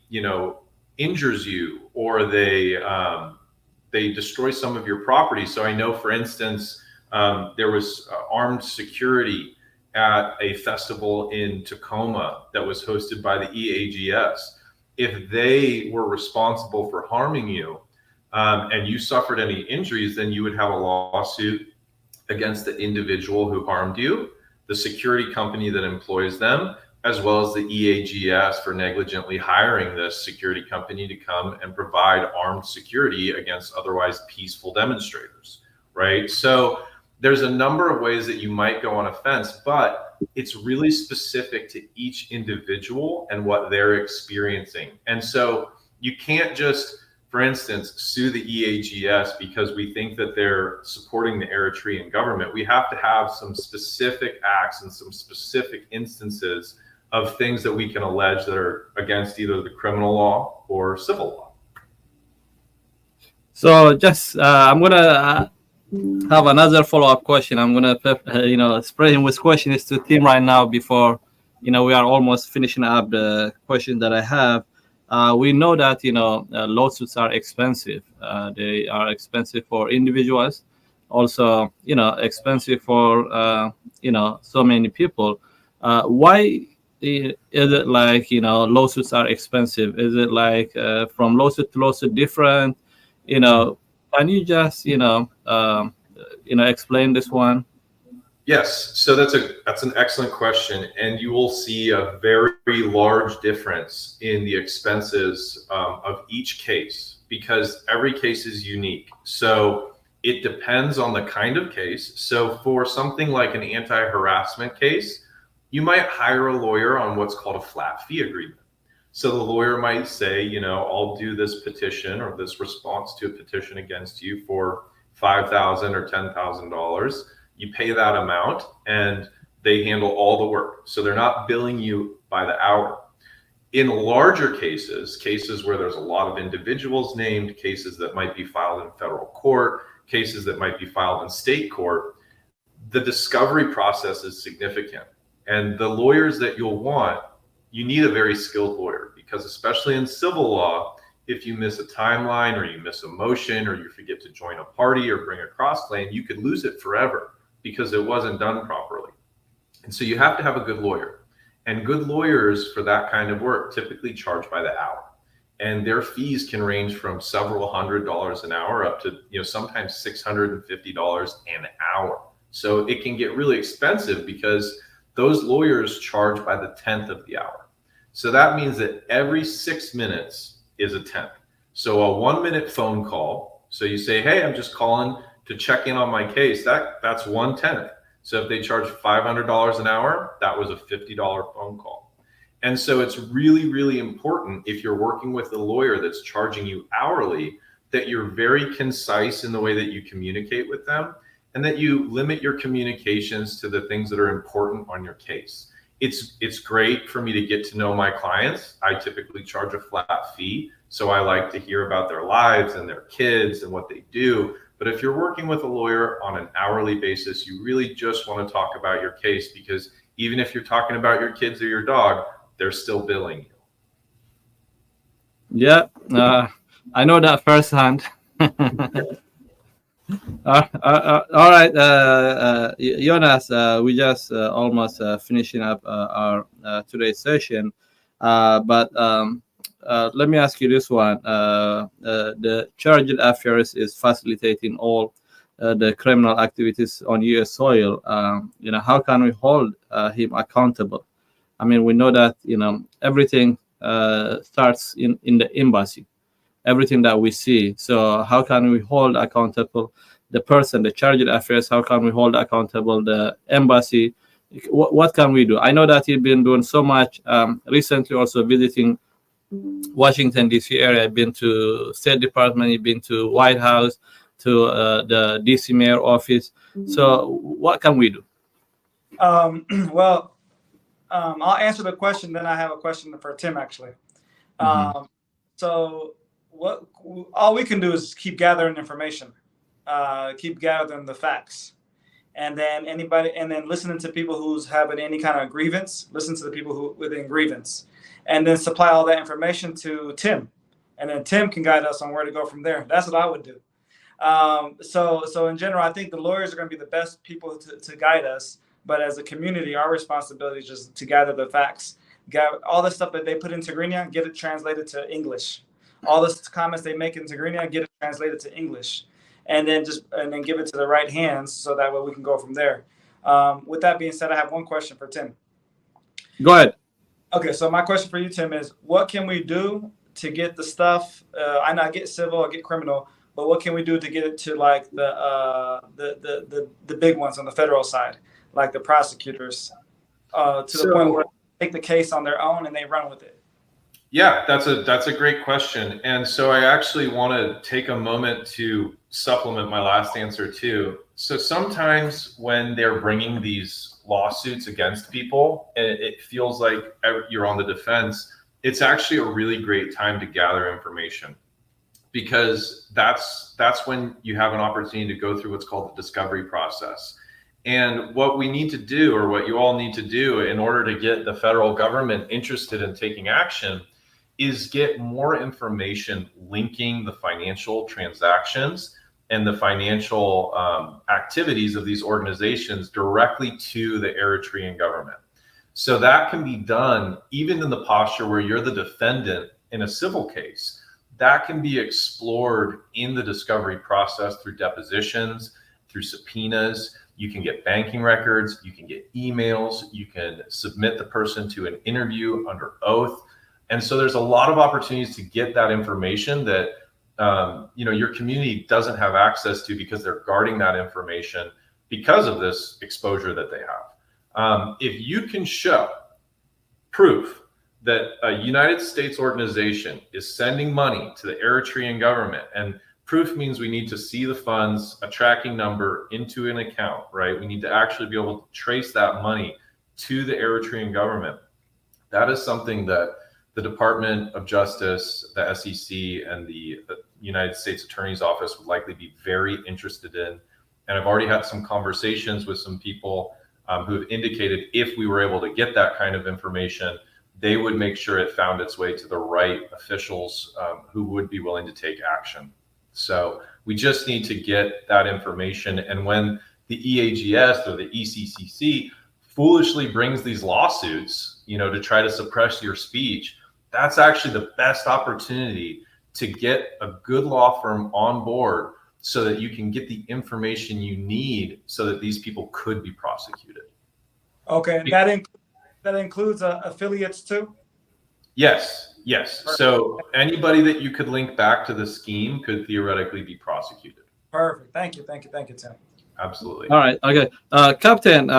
injures you or they destroy some of your property. So I know, for instance, there was armed security at a festival in Tacoma that was hosted by the EAGS. If they were responsible for harming you and you suffered any injuries, then you would have a lawsuit against the individual who harmed you, the security company that employs them, as well as the EAGS for negligently hiring this security company to come and provide armed security against otherwise peaceful demonstrators, right? So there's a number of ways that you might go on offense, but it's really specific to each individual and what they're experiencing. And so you can't just, for instance, sue the EAGS because we think that they're supporting the Eritrean government. We have to have some specific acts and some specific instances of things that we can allege that are against either the criminal law or civil law. So just, I'm gonna have another follow-up question. I'm gonna spray him with questions to Tim right now before, we are almost finishing up the question that I have. We know that, lawsuits are expensive. They are expensive for individuals, also, expensive for, so many people. Why is it like, lawsuits are expensive? Is it like from lawsuit to lawsuit different? Can you just, explain this one? Yes, so that's an excellent question, and you will see a very large difference in the expenses of each case because every case is unique. So it depends on the kind of case. So for something like an anti-harassment case, you might hire a lawyer on what's called a flat fee agreement. So the lawyer might say, I'll do this petition or this response to a petition against you for $5,000 or $10,000. You pay that amount and they handle all the work. So they're not billing you by the hour. In larger cases where there's a lot of individuals named, cases that might be filed in federal court, cases that might be filed in state court, the discovery process is significant. And the lawyers that you'll want, you need a very skilled lawyer because especially in civil law, if you miss a timeline or you miss a motion or you forget to join a party or bring a cross claim, you could lose it forever because it wasn't done properly. And so you have to have a good lawyer. And good lawyers for that kind of work typically charge by the hour. And their fees can range from several $100s an hour up to, sometimes $650 an hour. So it can get really expensive because those lawyers charge by the 10th of the hour. So that means that every 6 minutes is a tenth. So a 1 minute phone call. So you say, hey, I'm just calling to check in on my case. That's 1/10. So if they charge $500 an hour, that was a $50 phone call. And so it's really, really important if you're working with a lawyer that's charging you hourly, that you're very concise in the way that you communicate with them, and that you limit your communications to the things that are important on your case. It's great for me to get to know my clients. I typically charge a flat fee, so I like to hear about their lives and their kids and what they do. But if you're working with a lawyer on an hourly basis, you really just want to talk about your case, because even if you're talking about your kids or your dog, they're still billing you. Yeah, I know that firsthand. All right, Jonas, we just almost finishing up our today's session, but let me ask you this one. The charged affairs is facilitating all the criminal activities on U.S. soil. How can we hold him accountable? I mean, we know that everything starts in the embassy, everything that we see. So how can we hold accountable the person, the charged affairs? How can we hold accountable the embassy? What can we do? I know that you've been doing so much recently, also visiting Washington, D.C. area. I've been to State Department, you've been to White House, to the D.C. Mayor office. So what can we do? Well, I'll answer the question, then I have a question for Tim, actually. So all we can do is keep gathering information, keep gathering the facts. And then listening to people who's having any kind of grievance, listen to the people who within grievance, and then supply all that information to Tim, and then Tim can guide us on where to go from there. That's what I would do. So in general, I think the lawyers are going to be the best people to guide us. But as a community, our responsibility is just to gather the facts, gather all the stuff that they put in Tigrinya, get it translated to English. All the comments they make in Tigrinya, get it translated to English. And then give it to the right hands, so that way we can go from there. With that being said, I have one question for Tim. Go ahead. Okay, so my question for you, Tim, is what can we do to get the stuff? I know I get civil, I get criminal, but what can we do to get it to like the big ones on the federal side, like the prosecutors, to the point where they take the case on their own and they run with it? Yeah, that's a great question. And so I actually want to take a moment to supplement my last answer too. So sometimes when they're bringing these lawsuits against people, and it feels like you're on the defense, it's actually a really great time to gather information, because that's when you have an opportunity to go through what's called the discovery process. And what we need to do, or what you all need to do in order to get the federal government interested in taking action, is get more information linking the financial transactions and the financial activities of these organizations directly to the Eritrean government. So that can be done even in the posture where you're the defendant in a civil case. That can be explored in the discovery process through depositions, through subpoenas. You can get banking records, you can get emails, you can submit the person to an interview under oath. And so there's a lot of opportunities to get that information that your community doesn't have access to, because they're guarding that information because of this exposure that they have. If you can show proof that a United States organization is sending money to the Eritrean government, and proof means we need to see the funds, a tracking number into an account, right? We need to actually be able to trace that money to the Eritrean government. That is something that the Department of Justice, the SEC, and the United States Attorney's Office would likely be very interested in. And I've already had some conversations with some people who have indicated if we were able to get that kind of information, they would make sure it found its way to the right officials who would be willing to take action. So we just need to get that information. And when the EAGS or the ECCC foolishly brings these lawsuits, to try to suppress your speech, that's actually the best opportunity to get a good law firm on board so that you can get the information you need so that these people could be prosecuted. Okay, and that includes affiliates too? Yes. So anybody that you could link back to the scheme could theoretically be prosecuted. Perfect. Thank you, Tim. Absolutely. All right. Okay. Captain,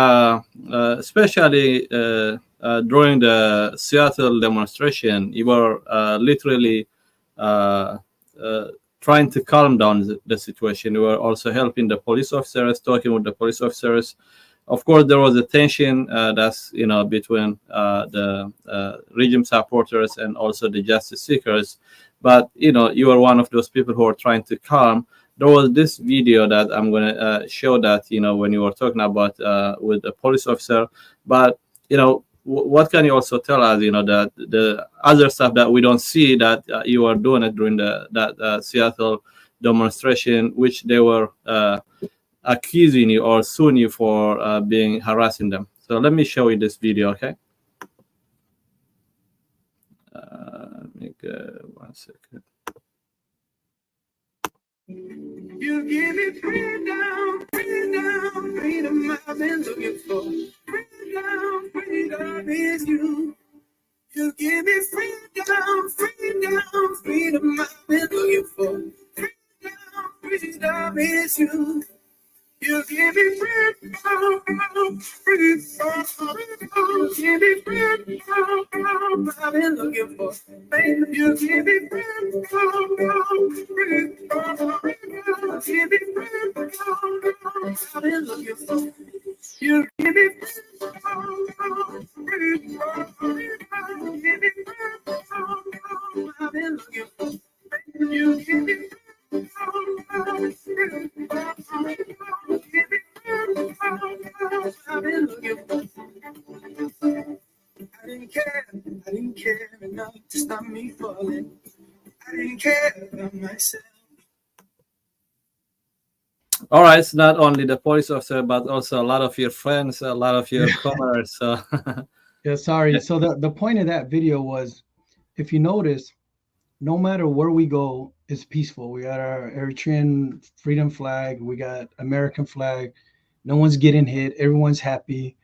especially during the Seattle demonstration, you were literally trying to calm down the situation. You were also helping the police officers, talking with the police officers. Of course, there was a tension that's between the regime supporters and also the justice seekers. But you were one of those people who are trying to calm. There was this video that I'm going to show that when you were talking about with the police officer. But what can you also tell us? That the other stuff that we don't see that you are doing it during that Seattle demonstration, which they were accusing you or suing you for being harassing them. So let me show you this video, okay? Make 1 second. You give me freedom, I've been looking for. Freedom is you. You give me freedom, I've been looking for. Freedom is you. You give me freedom, give me freedom, I've been looking for. You give me freedom, give me freedom, I've been looking for. You give me freedom, give me freedom, I've been looking for. You give me I didn't care enough to stop me falling. I didn't care about myself. All right, it's not only the police officer, but also a lot of your friends, a lot of your comrades. So Yeah, sorry. So the point of that video was, if you notice, no matter where we go, it's peaceful. We got our Eritrean freedom flag. We got American flag. No one's getting hit. Everyone's happy.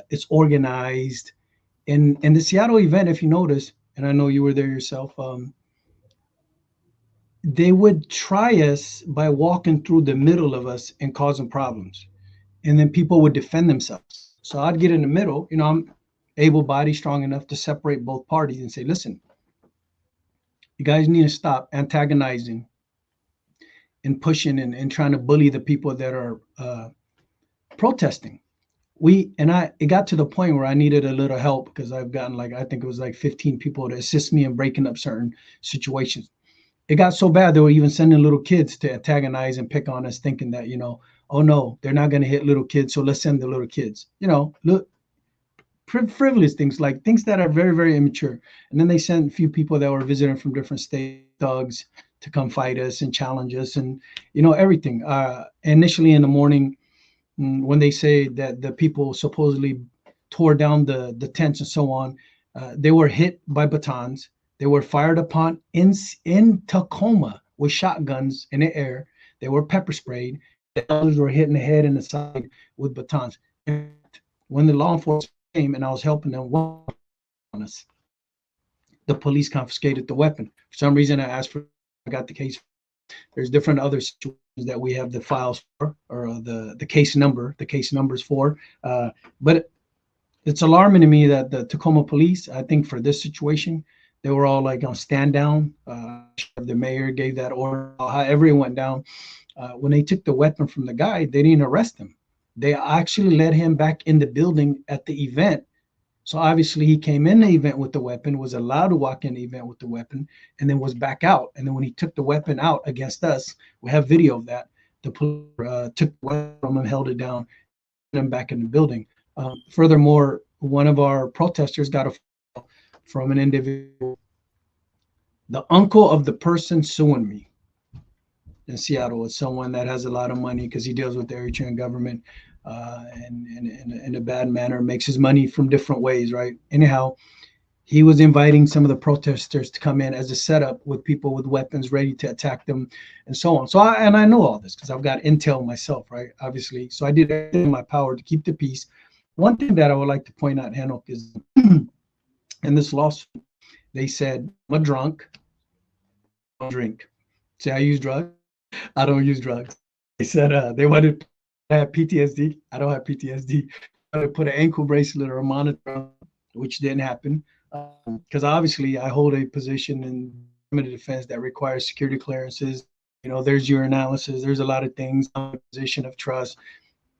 It's organized. In the Seattle event, if you notice, and I know you were there yourself, they would try us by walking through the middle of us and causing problems. And then people would defend themselves. So I'd get in the middle. I'm able-bodied, strong enough to separate both parties and say, listen, you guys need to stop antagonizing and pushing and trying to bully the people that are protesting. It got to the point where I needed a little help because I've gotten I think it was 15 people to assist me in breaking up certain situations. It got so bad they were even sending little kids to antagonize and pick on us, thinking that, oh no, they're not going to hit little kids, so let's send the little kids. Look, frivolous things, like things that are very, very immature. And then they sent a few people that were visiting from different states, thugs, to come fight us and challenge us and, everything. Initially in the morning, when they say that the people supposedly tore down the tents and so on, they were hit by batons. They were fired upon in Tacoma with shotguns in the air. They were pepper sprayed. The others were hit in the head and the side with batons. When the law enforcement came and I was helping them on us, the police confiscated the weapon. For some reason, I got the case. There's different other situations that we have the files for, or the case numbers for. But it's alarming to me that the Tacoma police, I think for this situation, they were all on stand down. The mayor gave that order, however it went down. When they took the weapon from the guy, they didn't arrest him. They actually let him back in the building at the event. So obviously he came in the event with the weapon, was allowed to walk in the event with the weapon, and then was back out. And then when he took the weapon out against us, we have video of that. The police took the weapon from him, held it down, and him back in the building. Furthermore, one of our protesters got a phone from an individual, the uncle of the person suing me in Seattle. Is someone that has a lot of money because he deals with the Eritrean government and in a bad manner, makes his money from different ways, right? Anyhow, he was inviting some of the protesters to come in as a setup with people with weapons ready to attack them and so on. So I know all this because I've got intel myself, right? Obviously. So I did everything in my power to keep the peace. One thing that I would like to point out, Hanok, is in this lawsuit, They said, I'm a drunk, I don't drink. Say I use drugs, I don't use drugs. They said they wanted to have PTSD. I don't have PTSD. I put an ankle bracelet or a monitor, which didn't happen. Because obviously I hold a position in Department of Defense that requires security clearances. You know, there's your analysis. There's a lot of things. I'm in a position of trust.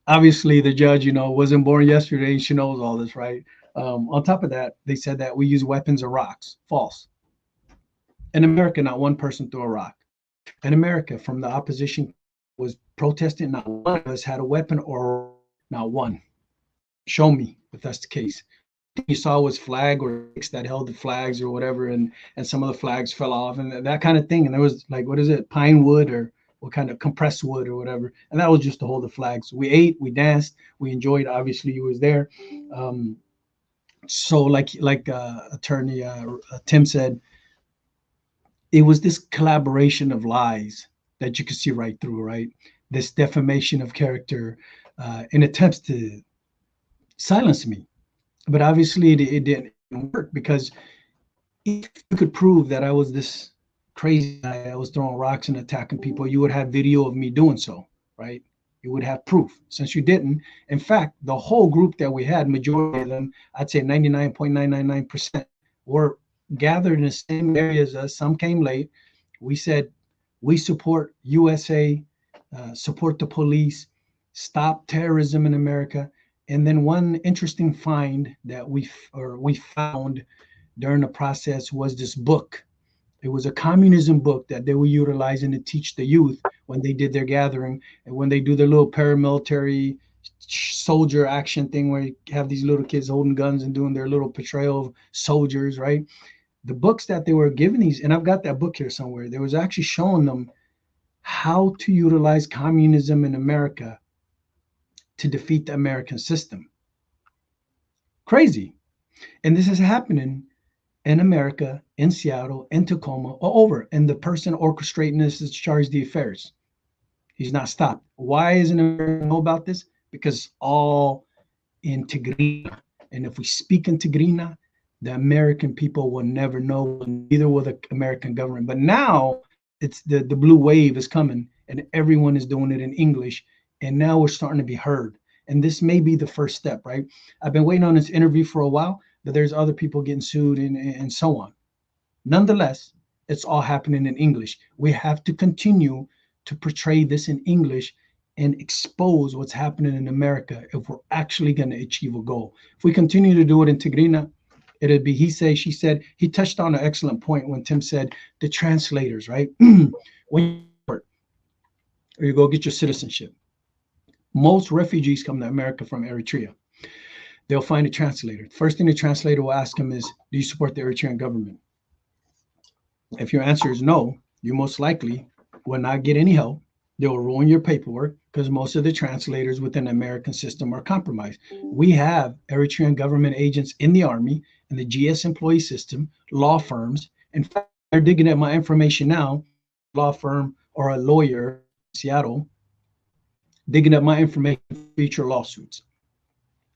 Obviously, the judge, you know, wasn't born yesterday. She knows all this, right? On top of that, they said that we use weapons or rocks. False. In America, not one person threw a rock. In America, from the opposition was protesting, not one of us had a weapon or not one. Show me if that's the case. You saw was flag or that held the flags or whatever, and some of the flags fell off and that kind of thing. And there was like, what is it, pine wood or what kind of compressed wood or whatever, and that was just to hold the flags. We ate, we danced, we enjoyed. Obviously, you was there. So like attorney Tim said, it was this collaboration of lies that you could see right through, right? This defamation of character in attempts to silence me. But obviously it didn't work, because if you could prove that I was this crazy guy, I was throwing rocks and attacking people, you would have video of me doing so, right? You would have proof. Since you didn't, in fact, the whole group that we had, majority of them, I'd say 99.999% were gathered in the same areas as us. Some came late. We said, we support USA, support the police, stop terrorism in America. And then one interesting find that we found during the process was this book. It was a communism book that they were utilizing to teach the youth when they did their gathering and when they do their little paramilitary soldier action thing where you have these little kids holding guns and doing their little portrayal of soldiers, right? The books that they were giving these, and I've got that book here somewhere, they was actually showing them how to utilize communism in America to defeat the American system. Crazy. And this is happening in America, in Seattle, in Tacoma, all over. And the person orchestrating this is charged the affairs. He's not stopped. Why isn't America know about this? Because all in Tigrina. And if we speak in Tigrina, the American people will never know, neither will the American government. But now it's the blue wave is coming and everyone is doing it in English. And now we're starting to be heard. And this may be the first step, right? I've been waiting on this interview for a while, but there's other people getting sued and so on. Nonetheless, it's all happening in English. We have to continue to portray this in English and expose what's happening in America if we're actually going to achieve a goal. If we continue to do it in Tigrina, it'd be he say, she said. He touched on an excellent point when Tim said the translators, right? When you go get your citizenship, most refugees come to America from Eritrea. They'll find a translator. First thing the translator will ask him is, do you support the Eritrean government? If your answer is no, you most likely will not get any help. They will ruin your paperwork because most of the translators within the American system are compromised. We have Eritrean government agents in the army, in the GS employee system, law firms. In fact, they're digging at my information now, law firm or a lawyer in Seattle, digging up my information for future lawsuits.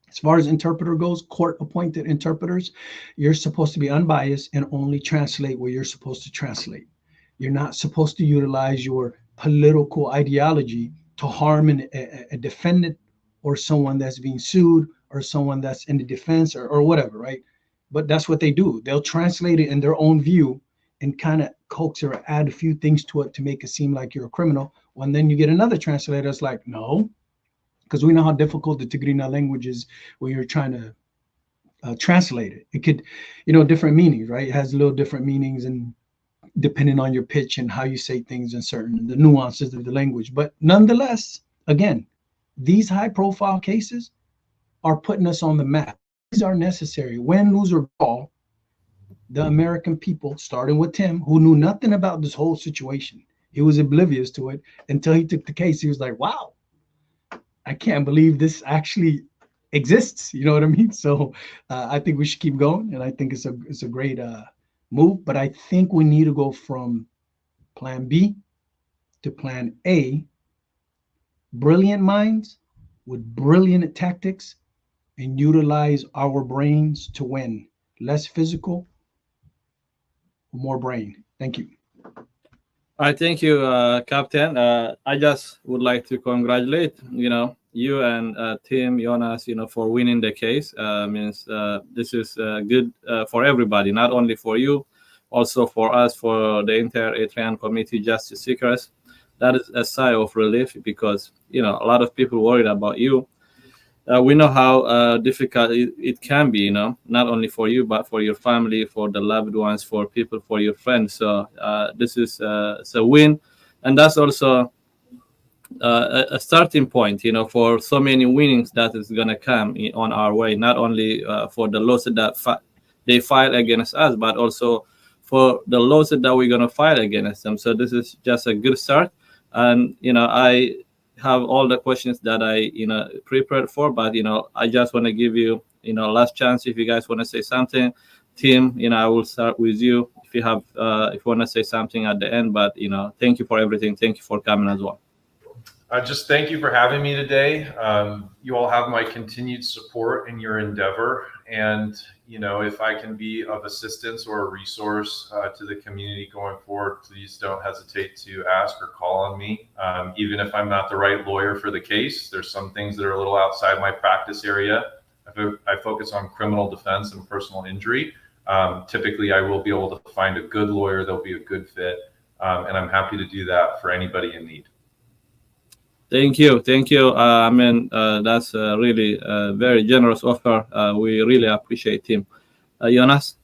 As far as interpreter goes, court-appointed interpreters, you're supposed to be unbiased and only translate what you're supposed to translate. You're not supposed to utilize your political ideology to harm a defendant or someone that's being sued or someone that's in the defense or whatever, right? But that's what they do. They'll translate it in their own view and kind of coax or add a few things to it to make it seem like you're a criminal. When then you get another translator that's like, no, because we know how difficult the Tigrina language is when you're trying to translate it. It could, different meanings, right? It has little different meanings and depending on your pitch and how you say things and the nuances of the language. But nonetheless, again, these high profile cases are putting us on the map. These are necessary. Win, lose, or draw, the American people, starting with Tim, who knew nothing about this whole situation. He was oblivious to it until he took the case. He was like, wow, I can't believe this actually exists. You know what I mean? So I think we should keep going. And I think it's a great move. But I think we need to go from plan B to plan A. Brilliant minds with brilliant tactics and utilize our brains to win. Less physical, more brain. Thank you. I thank you, Captain. I just would like to congratulate, you and Tim, Jonas, for winning the case. Means this is good for everybody, not only for you, also for us, for the entire Eritrean community, justice seekers. That is a sigh of relief because, a lot of people worried about you. We know how difficult it can be, not only for you, but for your family, for the loved ones, for people, for your friends. So this is a win. And that's also a starting point, for so many winnings that is going to come on our way, not only for the lawsuit that they file against us, but also for the lawsuit that we're going to file against them. So this is just a good start. And, I have all the questions that I prepared for, but I just want to give you last chance if you guys want to say something. Tim, I will start with you if you have if you want to say something at the end, but thank you for everything. Thank you for coming as well. Just thank you for having me today. You all have my continued support in your endeavor, and if I can be of assistance or a resource to the community going forward, please don't hesitate to ask or call on me. Even if I'm not the right lawyer for the case, there's some things that are a little outside my practice area. I focus on criminal defense and personal injury. Typically, I will be able to find a good lawyer that'll be a good fit, and I'm happy to do that for anybody in need. Thank you. That's really a very generous offer. We really appreciate Tim. Jonas?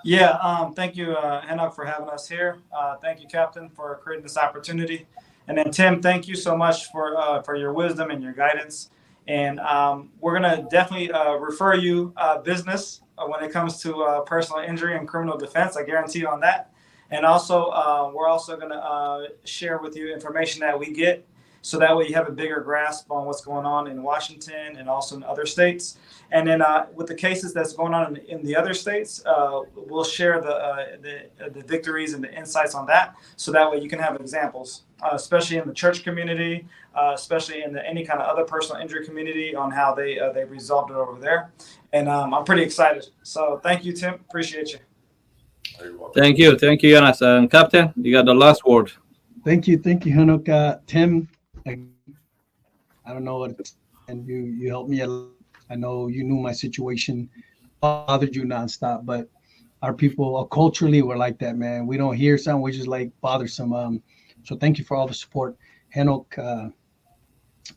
Yeah, thank you, Henok, for having us here. Thank you, Captain, for creating this opportunity. And then Tim, thank you so much for your wisdom and your guidance. And we're going to definitely refer you business when it comes to personal injury and criminal defense. I guarantee you on that. And also, we're also going to share with you information that we get, so that way you have a bigger grasp on what's going on in Washington and also in other states. And then with the cases that's going on in the other states, we'll share the victories and the insights on that. So that way you can have examples, especially in the church community, especially in any kind of other personal injury community, on how they resolved it over there. And I'm pretty excited. So thank you, Tim. Appreciate you. Thank you, Jonas. And Captain, you got the last word. Thank you, Henok. Tim, I don't know what, and you helped me a lot. I know you knew my situation bothered you nonstop, but our people culturally we're like that, man. We don't hear something, we're just like bothersome. So thank you for all the support. Henok,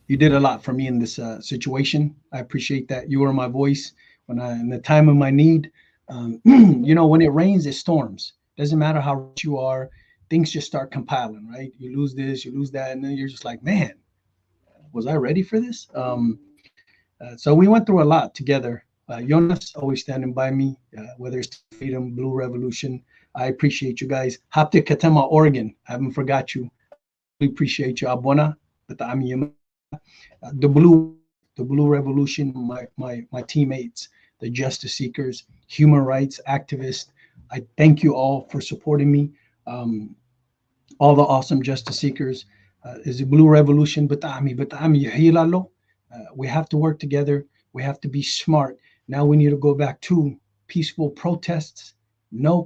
you did a lot for me in this situation. I appreciate that. You were my voice in the time of my need. When it rains, it storms. Doesn't matter how rich you are, things just start compiling, right? You lose this, you lose that, and then you're just like, man, was I ready for this? So we went through a lot together. Jonas always standing by me, whether it's Freedom, Blue Revolution. I appreciate you guys. Hapte Katema, Oregon. I haven't forgot you. We appreciate you. Abona, the Blue Revolution, my teammates, the justice seekers, human rights activists. I thank you all for supporting me. All the awesome justice seekers. Is the Blue Revolution, we have to work together. We have to be smart. Now we need to go back to peaceful protests. No,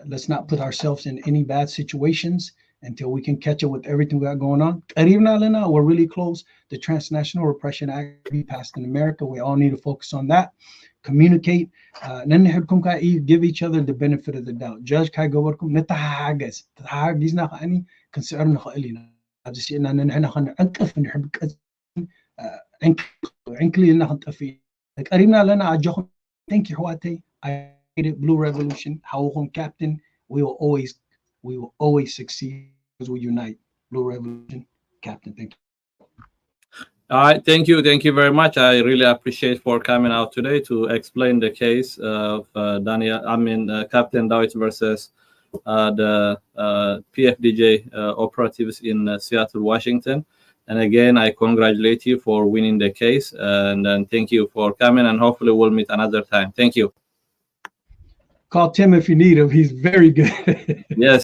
let's not put ourselves in any bad situations until we can catch up with everything we got going on. We're really close. The Transnational Repression Act be passed in America. We all need to focus on that. Communicate. Give each other the benefit of the doubt. Judge Kai Gobarkum, Netahagas, Tahagizna Hani, concern Halina. I've just seen an uncuf and like Arina Lena Ajoh. Thank you, Huate. I hate it. Blue Revolution, how Captain. We will always succeed as we unite. Blue Revolution, Captain. Thank you. All right, thank you very much. I really appreciate for coming out today to explain the case of Captain Dawit versus the PFDJ operatives in Seattle, Washington. And again, I congratulate you for winning the case, and then thank you for coming, and hopefully we'll meet another time. Thank you. Call Tim if you need him. He's very good. Yes.